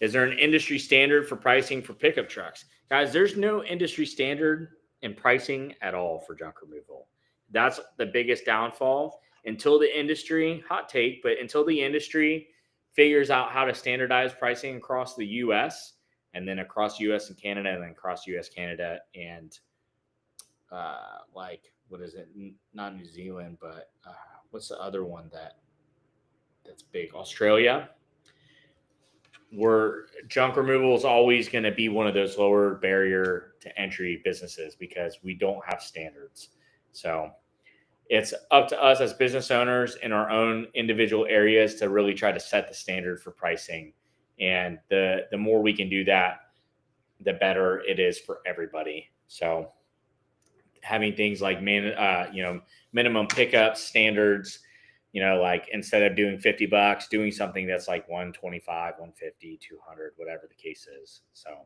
Is there an industry standard for pricing for pickup trucks? Guys, there's no industry standard in pricing at all for junk removal. That's the biggest downfall. Until the industry, hot take, but until the industry figures out how to standardize pricing across the US and then across US and Canada and then across US, Canada, and like, what is it? Not New Zealand, but what's the other one that's big? Australia, where junk removal is always going to be one of those lower barrier to entry businesses because we don't have standards. So it's up to us as business owners in our own individual areas to really try to set the standard for pricing. And the more we can do that, the better it is for everybody. So having things like minimum pickup standards, like instead of doing $50, doing something that's like 125, 150, 200, whatever the case is. So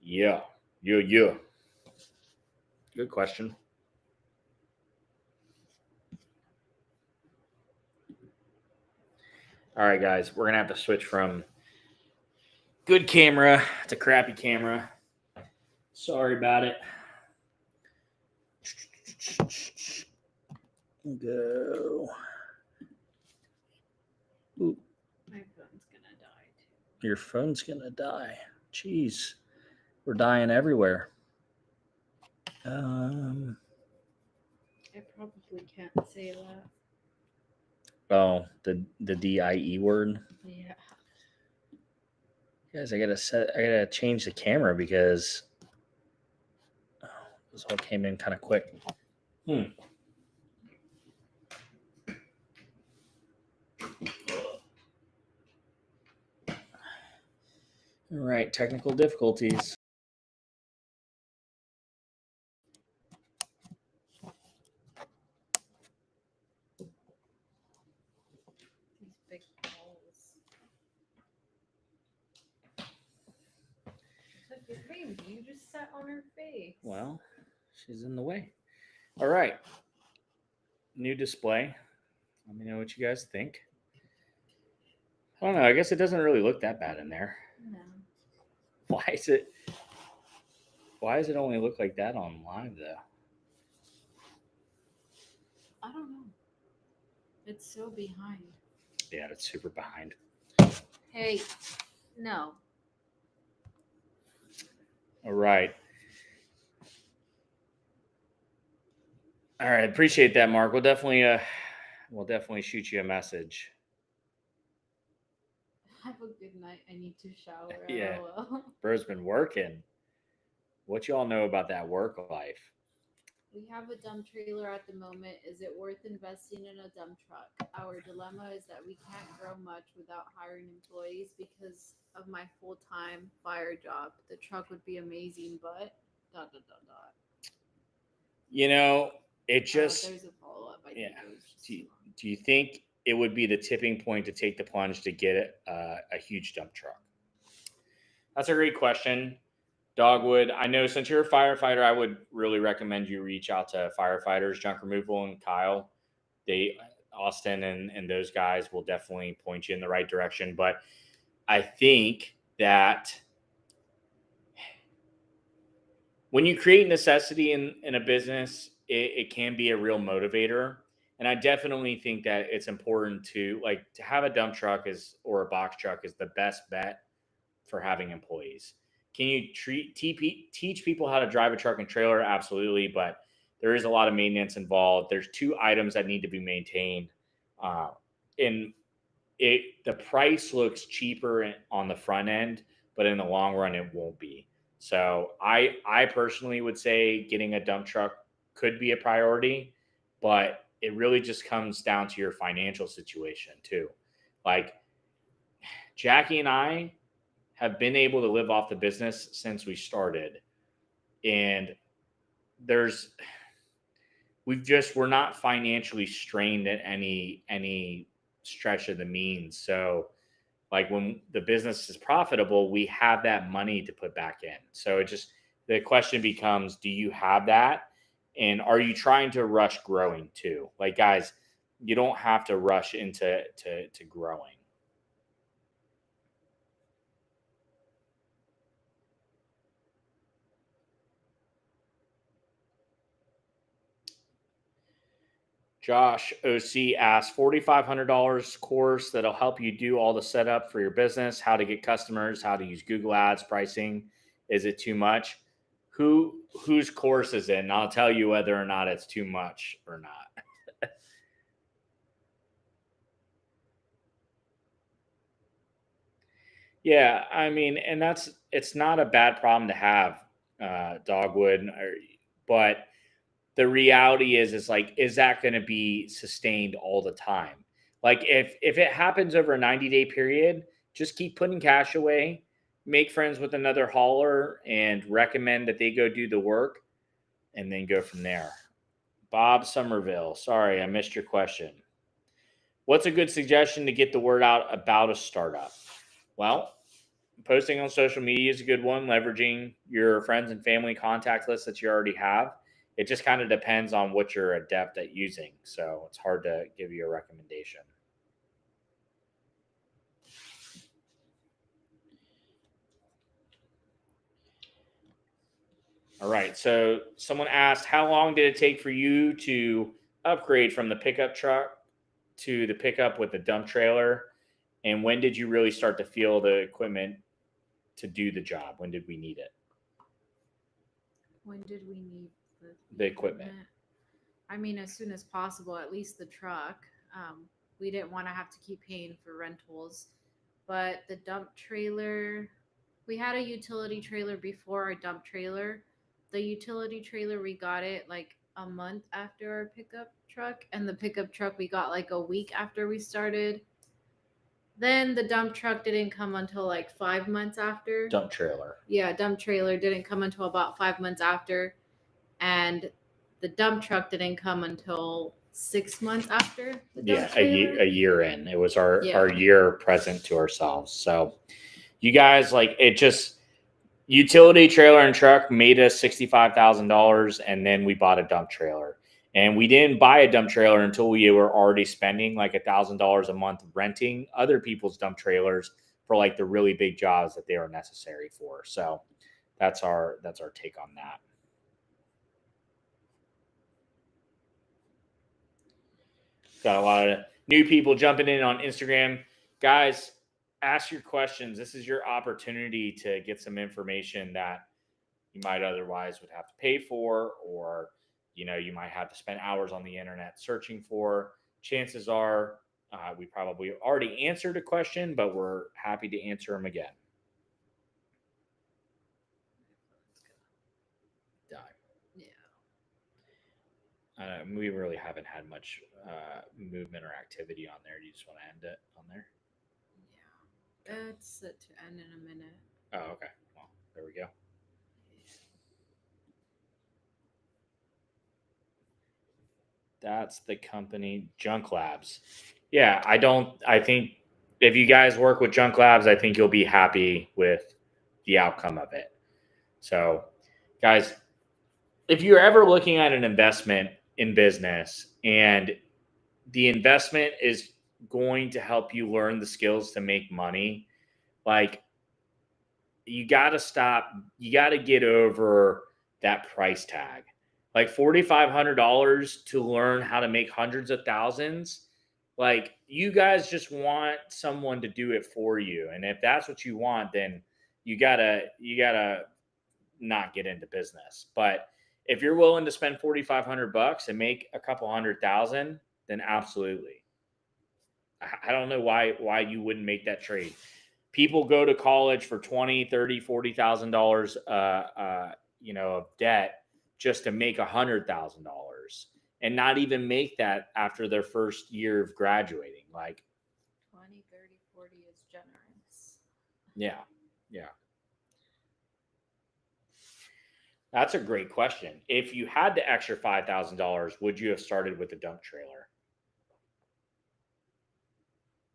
yeah. Good question. All right, guys, we're going to have to switch from good camera to crappy camera. Sorry about it. Go. Ooh.
My phone's gonna die too.
Your phone's gonna die. Jeez, we're dying everywhere.
I probably can't say that.
Oh, the DIE word.
Yeah.
Guys, I gotta change the camera because this all came in kind of quick. All right, technical difficulties.
These big balls. Baby, you just sat on her face.
Well, she's in the way. All right. New display. Let me know what you guys think. I don't know. I guess it doesn't really look that bad in there.
No.
Why does it only look like that on live though?
I don't know. It's so behind.
Yeah, it's super behind.
Hey, no.
All right. All right. Appreciate that, Mark. We'll definitely shoot you a message.
Have a good night. I need to shower.
Yeah.
LOL.
Bro's been working. What y'all know about that work life?
We have a dump trailer at the moment. Is it worth investing in a dump truck? Our dilemma is that we can't grow much without hiring employees because of my full-time fire job. The truck would be amazing, but ...
It just.
There's a follow-up. I think
Yeah.
it was just too long.
Do you think it would be the tipping point to take the plunge to get a huge dump truck? That's a great question. Dogwood, I know since you're a firefighter, I would really recommend you reach out to Firefighters Junk Removal and Kyle. Austin and those guys will definitely point you in the right direction. But I think that when you create necessity in a business, it can be a real motivator. And I definitely think that it's important to have a dump truck or a box truck is the best bet for having employees. Can you teach people how to drive a truck and trailer? Absolutely. But there is a lot of maintenance involved. There's 2 items that need to be maintained. The price looks cheaper on the front end, but in the long run, it won't be. So I personally would say getting a dump truck could be a priority, but it really just comes down to your financial situation too. Like Jackie and I have been able to live off the business since we started. And we're not financially strained at any stretch of the means. So like when the business is profitable, we have that money to put back in. So the question becomes, do you have that? And are you trying to rush growing too? Like guys, you don't have to rush into growing. Josh OC asks $4,500 course that'll help you do all the setup for your business, how to get customers, how to use Google Ads, pricing. Is it too much? Whose course is it? And I'll tell you whether or not it's too much or not. Yeah, I mean, and it's not a bad problem to have, Dogwood, but the reality is like, is that going to be sustained all the time? Like, if it happens over a 90-day period, just keep putting cash away, make friends with another hauler, and recommend that they go do the work, and then go from there. Bob Somerville, sorry, I missed your question. What's a good suggestion to get the word out about a startup? Well, posting on social media is a good one, leveraging your friends and family contact list that you already have. It just kind of depends on what you're adept at using. So it's hard to give you a recommendation. All right. So someone asked, how long did it take for you to upgrade from the pickup truck to the pickup with the dump trailer? And when did you really start to feel the equipment to do the job? When did we need it?
When did we need
The equipment.
I mean, as soon as possible, at least the truck. We didn't want to have to keep paying for rentals. But the dump trailer, we had a utility trailer before our dump trailer. The utility trailer, we got it like a month after our pickup truck. And the pickup truck, we got like a week after we started. Then the dump truck didn't come until like 5 months after.
Dump trailer.
Yeah, dump trailer didn't come until about 5 months after. And the dump truck didn't come until 6 months after.
Yeah, a year in. It was our year present to ourselves. So you guys, like, it just, utility trailer and truck made us $65,000, and then we bought a dump trailer. And we didn't buy a dump trailer until we were already spending like $1,000 a month renting other people's dump trailers for like the really big jobs that they are necessary for. So that's our take on that. Got a lot of new people jumping in on Instagram. Guys, ask your questions. This is your opportunity to get some information that you might otherwise would have to pay for, or you might have to spend hours on the internet searching for. Chances are we probably already answered a question, but we're happy to answer them again. Die. Yeah. We really haven't had much movement or activity on there. Do you just want to end it on there?
Yeah. It's set to end in a minute.
Oh, okay. Well, there we go. That's the company, Junk Labs. Yeah, I think if you guys work with Junk Labs, I think you'll be happy with the outcome of it. So, guys, if you're ever looking at an investment in business and the investment is going to help you learn the skills to make money, like, you got to stop, you got to get over that price tag. Like $4,500 to learn how to make hundreds of thousands. Like, you guys just want someone to do it for you. And if that's what you want, then you gotta not get into business. But if you're willing to spend $4,500 and make a couple 100,000, then absolutely. I don't know why you wouldn't make that trade. People go to college for $20,000, $30,000, $40,000 of debt just to make $100,000 and not even make that after their first year of graduating. Like
20, 30, 40 is generous.
Yeah. That's a great question. If you had the extra $5,000, would you have started with the dump trailer?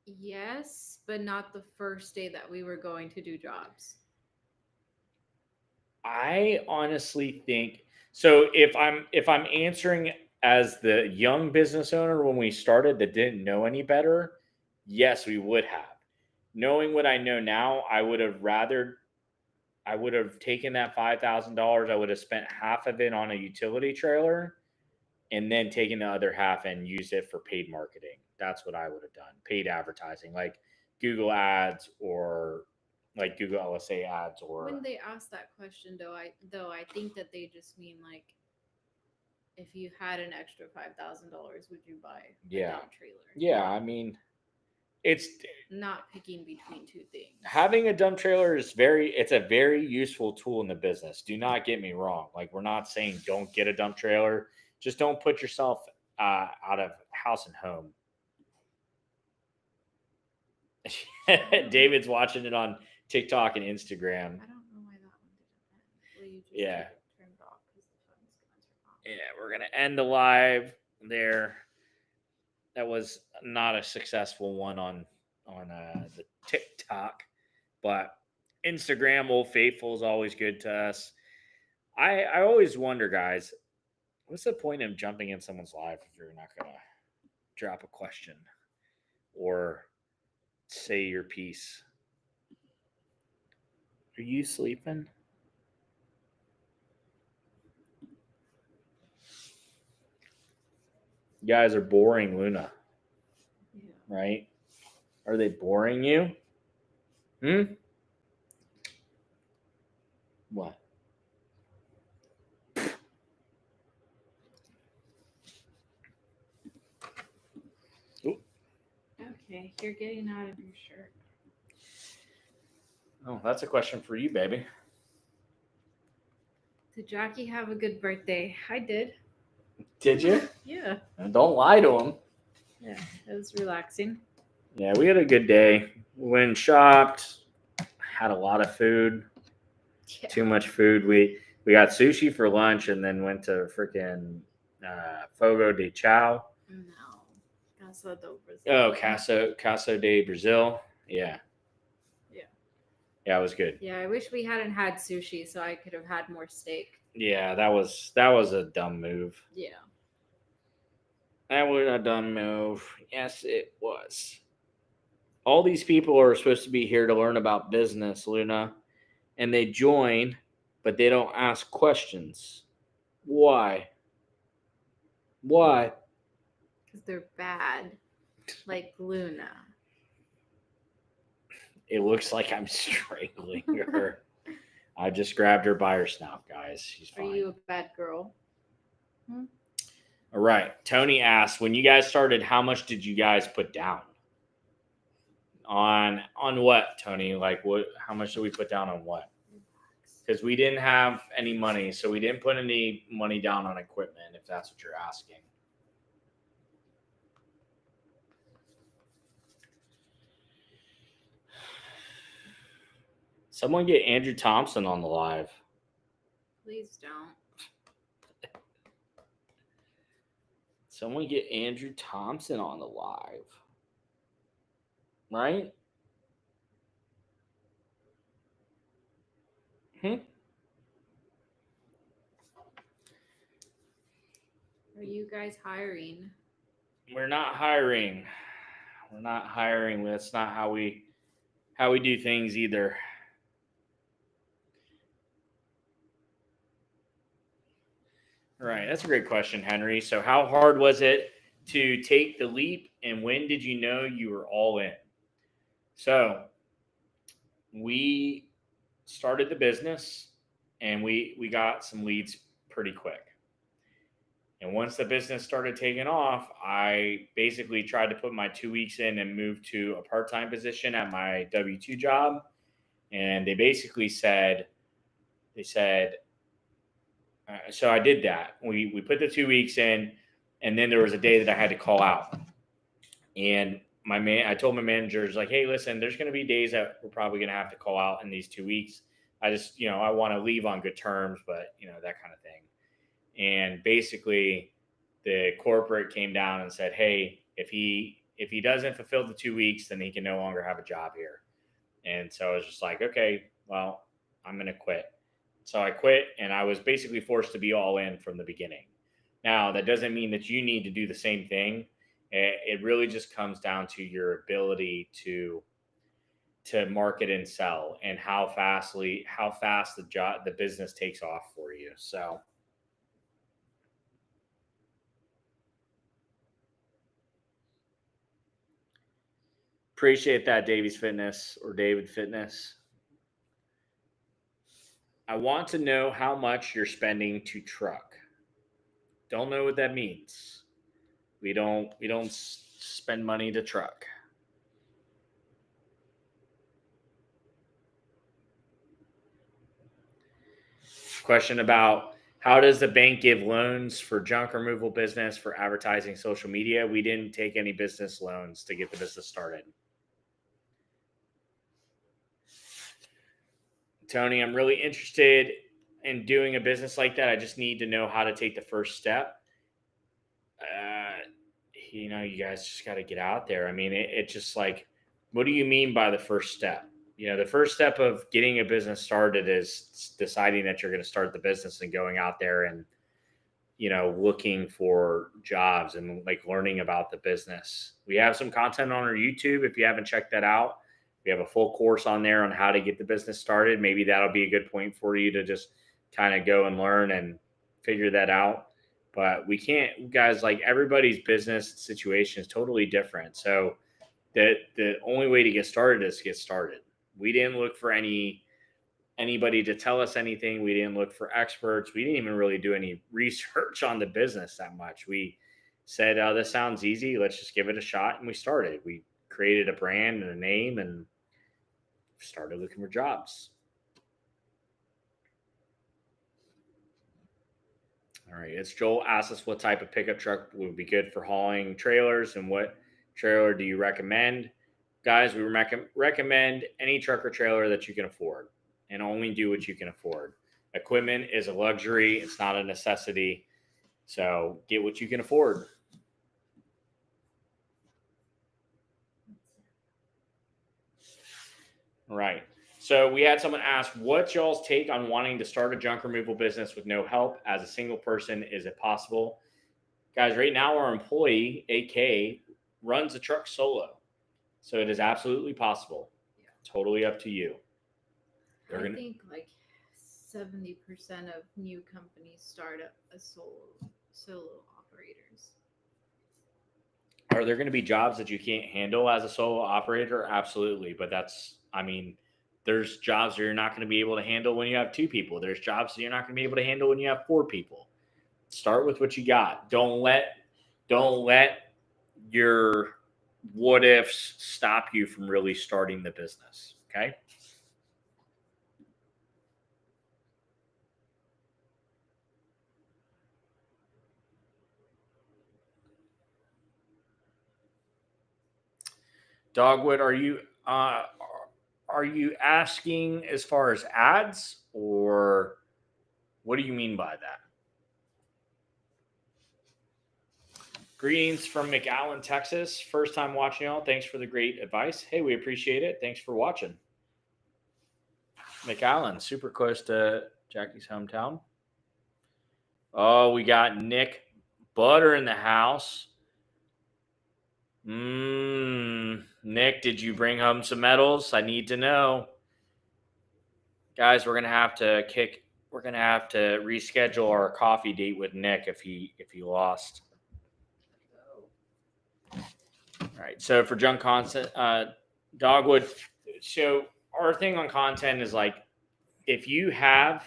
Yes, but not the first day that we were going to do jobs.
I honestly think so. If I'm answering as the young business owner when we started that didn't know any better, yes, we would have. Knowing what I know now, I would have taken that $5,000. I would have spent half of it on a utility trailer and then taken the other half and used it for paid marketing. That's what I would have done. Paid advertising, like Google ads or like Google LSA ads or
When they ask that question, though I think that they just mean like, if you had an extra $5,000, would you buy a
Yeah.
dump trailer?
yeah, I mean, it's
Not picking between two things.
having a dump trailer is it's a very useful tool in the business. Do not get me wrong. Like, we're not saying don't get a dump trailer. Just don't put yourself out of house and home. David's watching it on TikTok and Instagram.
I don't know why that one didn't end. Will you just
Yeah.
keep it turned off because the phone's gonna turn off?
Yeah, we're gonna end the live there. That was not a successful one on the TikTok, but Instagram, Old Faithful, is always good to us. I always wonder, guys, what's the point of jumping in someone's live if you're not gonna drop a question or say your piece? Are you sleeping? You guys are boring Luna,
Yeah.
right? Are they boring you? What?
Okay, you're getting out of your shirt.
Oh, that's a question for you, baby.
Did Jackie have a good birthday? I did.
Did you?
Yeah.
Don't lie to him.
Yeah, it was relaxing.
Yeah, we had a good day. We went and shopped, had a lot of food,
Yeah.
too much food. We got sushi for lunch and then went to freaking Fogo de Chao.
No. Casa do Brasil.
Oh, Casa de Brazil. Yeah.
Yeah.
Yeah, it was good.
Yeah, I wish we hadn't had sushi so I could have had more steak.
Yeah, that was a dumb move.
Yeah.
That was a dumb move. Yes, it was. All these people are supposed to be here to learn about business, Luna, and they join, but they don't ask questions. Why? Why?
Because they're bad. Like Luna.
It looks like I'm strangling her. I just grabbed her by her snout, guys. She's
Are
fine.
you a bad girl?
All right. Tony asked, when you guys started, how much did you guys put down? On what, Tony? Like, what? How much did we put down on what? Because we didn't have any money, so we didn't put any money down on equipment, if that's what you're asking. Someone get Andrew Thompson on the live.
Please don't.
Someone get Andrew Thompson on the live. Right?
Are you guys hiring?
We're not hiring. We're not hiring. That's not how we do things either. Right. That's a great question, Henry. So how hard was it to take the leap and when did you know you were all in? So we started the business and we got some leads pretty quick. And once the business started taking off, I basically tried to put my 2 weeks in and move to a part-time position at my W-2 job. And they basically said, so I did that. We put the 2 weeks in, and then there was a day that I had to call out. And I told my managers, like, hey, listen, there's going to be days that we're probably going to have to call out in these 2 weeks. I just, I want to leave on good terms, but, that kind of thing. And basically the corporate came down and said, hey, if he doesn't fulfill the 2 weeks, then he can no longer have a job here. And so I was just like, okay, well, I'm going to quit. So I quit and I was basically forced to be all in from the beginning. Now, that doesn't mean that you need to do the same thing. It really just comes down to your ability to market and sell and how fast the business takes off for you. So Appreciate that, Davies Fitness or David Fitness. I want to know how much you're spending to truck. Don't know what that means. We don't spend money to truck. Question about how does the bank give loans for junk removal business for advertising social media? We didn't take any business loans to get the business started. Tony, I'm really interested in doing a business like that. I just need to know how to take the first step. You guys just got to get out there. I mean, it's just like, what do you mean by the first step? The first step of getting a business started is deciding that you're going to start the business and going out there and, looking for jobs and like learning about the business. We have some content on our YouTube. If you haven't checked that out, we have a full course on there on how to get the business started. Maybe that'll be a good point for you to just kind of go and learn and figure that out. But we can't, guys, like everybody's business situation is totally different. So the only way to get started is to get started. We didn't look for anybody to tell us anything. We didn't look for experts. We didn't even really do any research on the business that much. We said, this sounds easy. Let's just give it a shot. And we started. We created a brand and a name and started looking for jobs. All right. It's Joel asked us what type of pickup truck would be good for hauling trailers and what trailer do you recommend? Guys, we recommend any truck or trailer that you can afford and only do what you can afford. Equipment is a luxury. It's not a necessity. So get what you can afford. All right. So we had someone ask, what's y'all's take on wanting to start a junk removal business with no help as a single person? Is it possible? Guys, right now our employee, AK, runs a truck solo. So it is absolutely possible. Yeah. Totally up to you.
I think like 70% of new companies start up as solo operators.
Are there going to be jobs that you can't handle as a solo operator? Absolutely. But there's jobs that you're not going to be able to handle when you have 2 people. There's jobs that you're not going to be able to handle when you have 4 people. Start with what you got. Don't let your what ifs stop you from really starting the business. Okay. Dogwood, are you asking as far as ads, or what do you mean by that? Greetings from McAllen, Texas. First time watching y'all. Thanks for the great advice. Hey, we appreciate it. Thanks for watching. McAllen, super close to Jackie's hometown. Oh, we got Nick Butter in the house. Nick, did you bring home some medals? I need to know. Guys, we're gonna have to reschedule our coffee date with Nick if he lost. All right. So for junk content, Dogwood. So our thing on content is like, if you have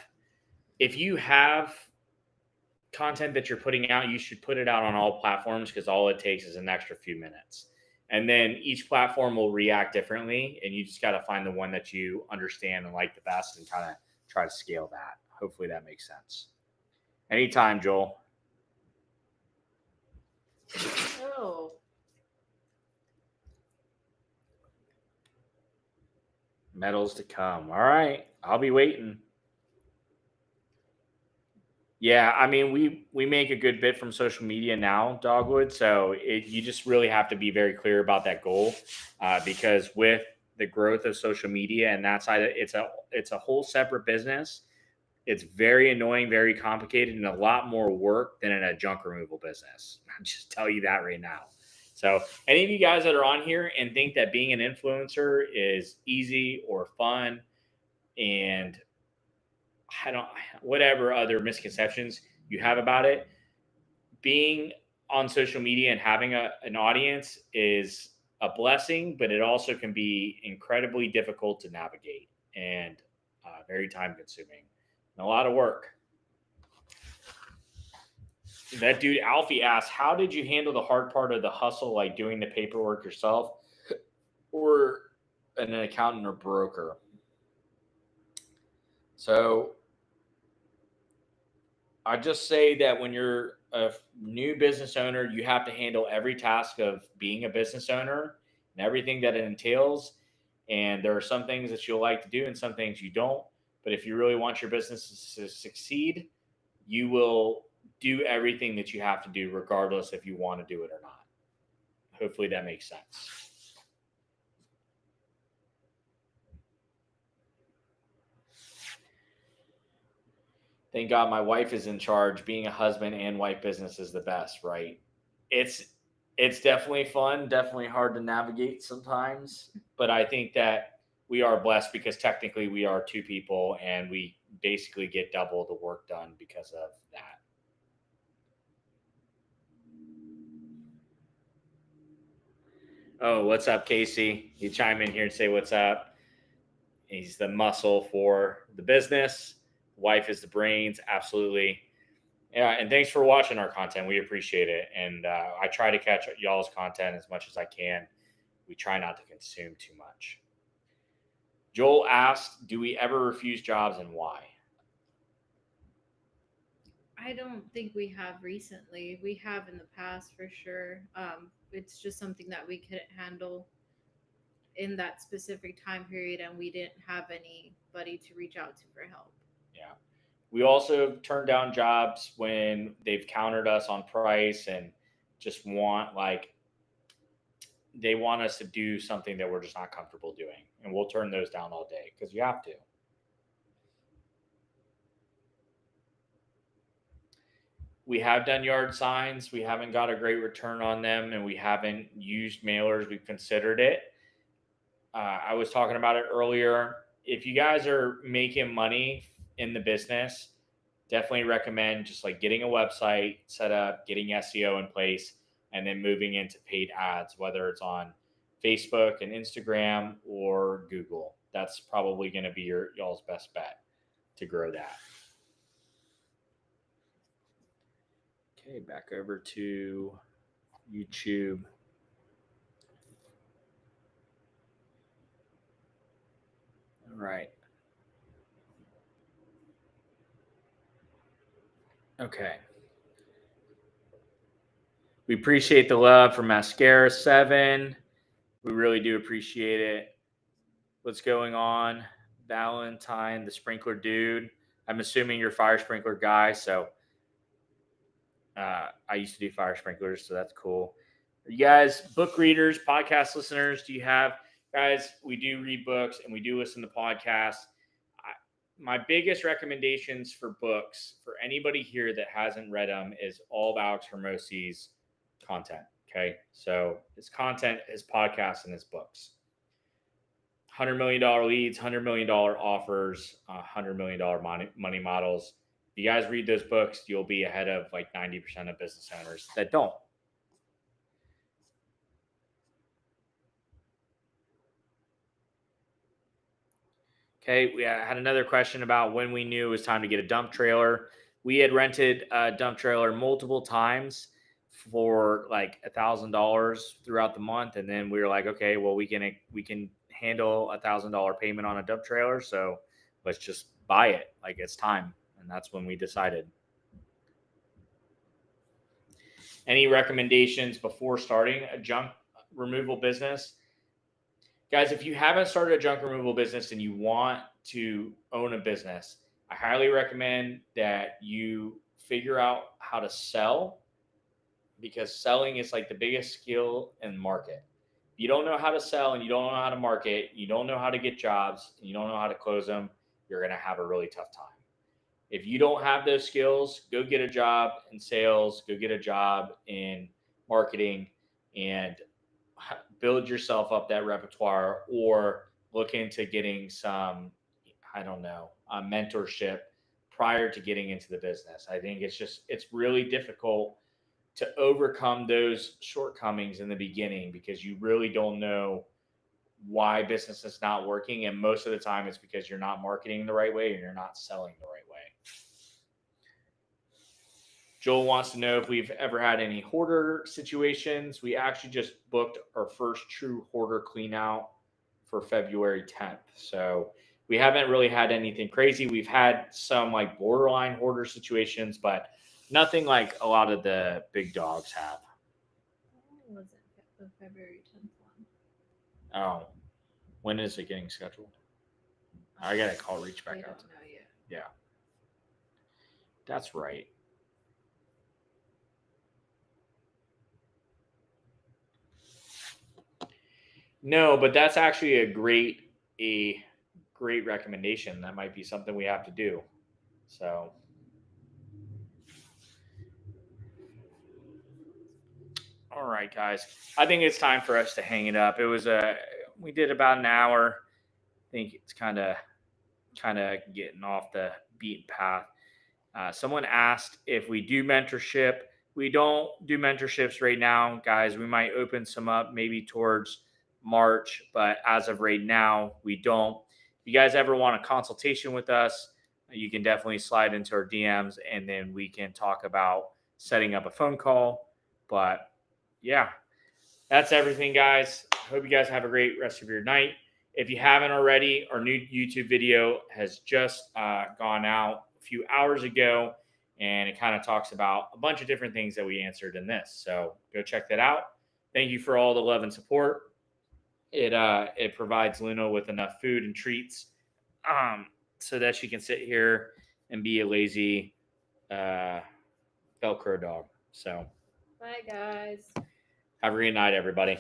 content that you're putting out, you should put it out on all platforms because all it takes is an extra few minutes. And then each platform will react differently, and you just got to find the one that you understand and like the best and kind of try to scale that. Hopefully that makes sense. Anytime, Joel.
Oh.
Medals to come. All right. I'll be waiting. Yeah, I mean, we make a good bit from social media now, Dogwood. So you just really have to be very clear about that goal, because with the growth of social media and that side, it's a whole separate business. It's very annoying, very complicated, and a lot more work than in a junk removal business. I'll just tell you that right now. So any of you guys that are on here and think that being an influencer is easy or fun and whatever other misconceptions you have about it, being on social media and having an audience is a blessing, but it also can be incredibly difficult to navigate and very time consuming and a lot of work. That dude Alfie asked, how did you handle the hard part of the hustle, like doing the paperwork yourself or an accountant or broker? So I just say that when you're a new business owner, you have to handle every task of being a business owner and everything that it entails. And there are some things that you'll like to do and some things you don't. But if you really want your business to succeed, you will do everything that you have to do, regardless if you want to do it or not. Hopefully that makes sense. Thank God my wife is in charge. Being a husband and wife business is the best, right? It's definitely fun, definitely hard to navigate sometimes, but I think that we are blessed because technically we are two people and we basically get double the work done because of that. Oh, what's up, Casey? You chime in here and say what's up. He's the muscle for the business. Wife is the brains. Absolutely. Yeah, and thanks for watching our content. We appreciate it. And I try to catch y'all's content as much as I can. We try not to consume too much. Joel asked, do we ever refuse jobs and why?
I don't think we have recently. We have in the past for sure. It's just something that we couldn't handle in that specific time period, and we didn't have anybody to reach out to for help.
Yeah. We also turn down jobs when they've countered us on price and just want they want us to do something that we're just not comfortable doing. And we'll turn those down all day because you have to. We have done yard signs. We haven't got a great return on them and we haven't used mailers. We've considered it. I was talking about it earlier. If you guys are making money in the business, definitely recommend just like getting a website set up, getting SEO in place, and then moving into paid ads, whether it's on Facebook and Instagram or Google. That's probably going to be y'all's best bet to grow that. Okay, back over to YouTube. All right. Okay. We appreciate the love from Mascara 7. We really do appreciate it. What's going on? Valentine, the sprinkler dude. I'm assuming you're a fire sprinkler guy. So I used to do fire sprinklers. So that's cool. Are you guys book readers, podcast listeners? Do you have guys? We do read books and we do listen to podcasts. My biggest recommendations for books for anybody here that hasn't read them is all of Alex Hormozi's content. Okay. So his content, his podcast, and his books. $100 million leads, $100 million offers, $100 million money models. If you guys read those books, you'll be ahead of like 90% of business owners that don't. Okay, we had another question about when we knew it was time to get a dump trailer. We had rented a dump trailer multiple times for like $1,000 throughout the month, and then we were like, okay, well we can handle $1,000 payment on a dump trailer, so let's just buy it. Like it's time, and that's when we decided. Any recommendations before starting a junk removal business? Guys, if you haven't started a junk removal business and you want to own a business, I highly recommend that you figure out how to sell, because selling is like the biggest skill in the market. If you don't know how to sell and you don't know how to market, you don't know how to get jobs, and you don't know how to close them, you're going to have a really tough time. If you don't have those skills, go get a job in sales, go get a job in marketing, and build yourself up that repertoire, or look into getting some, I don't know, mentorship prior to getting into the business. I think it's really difficult to overcome those shortcomings in the beginning, because you really don't know why business is not working. And most of the time it's because you're not marketing the right way and you're not selling the right way. Joel wants to know if we've ever had any hoarder situations. We actually just booked our first true hoarder clean out for February 10th. So we haven't really had anything crazy. We've had some like borderline hoarder situations, but nothing like a lot of the big dogs have.
What was it? The February 10th one.
Oh, when is it getting scheduled? I gotta reach back
We
out.
don't know yet.
Yeah, that's right. No, but that's actually a great recommendation. That might be something we have to do. So, all right, guys. I think it's time for us to hang it up. We did about an hour. I think it's kind of getting off the beaten path. Someone asked if we do mentorship. We don't do mentorships right now, guys. We might open some up maybe towards March, but as of right now, we don't. If you guys ever want a consultation with us, you can definitely slide into our DMs and then we can talk about setting up a phone call. But yeah, that's everything, guys. Hope you guys have a great rest of your night. If you haven't already, our new YouTube video has just gone out a few hours ago, and it kind of talks about a bunch of different things that we answered in this. So go check that out. Thank you for all the love and support. It provides Luna with enough food and treats so that she can sit here and be a lazy Velcro dog. So
Bye, guys.
have a great night, everybody.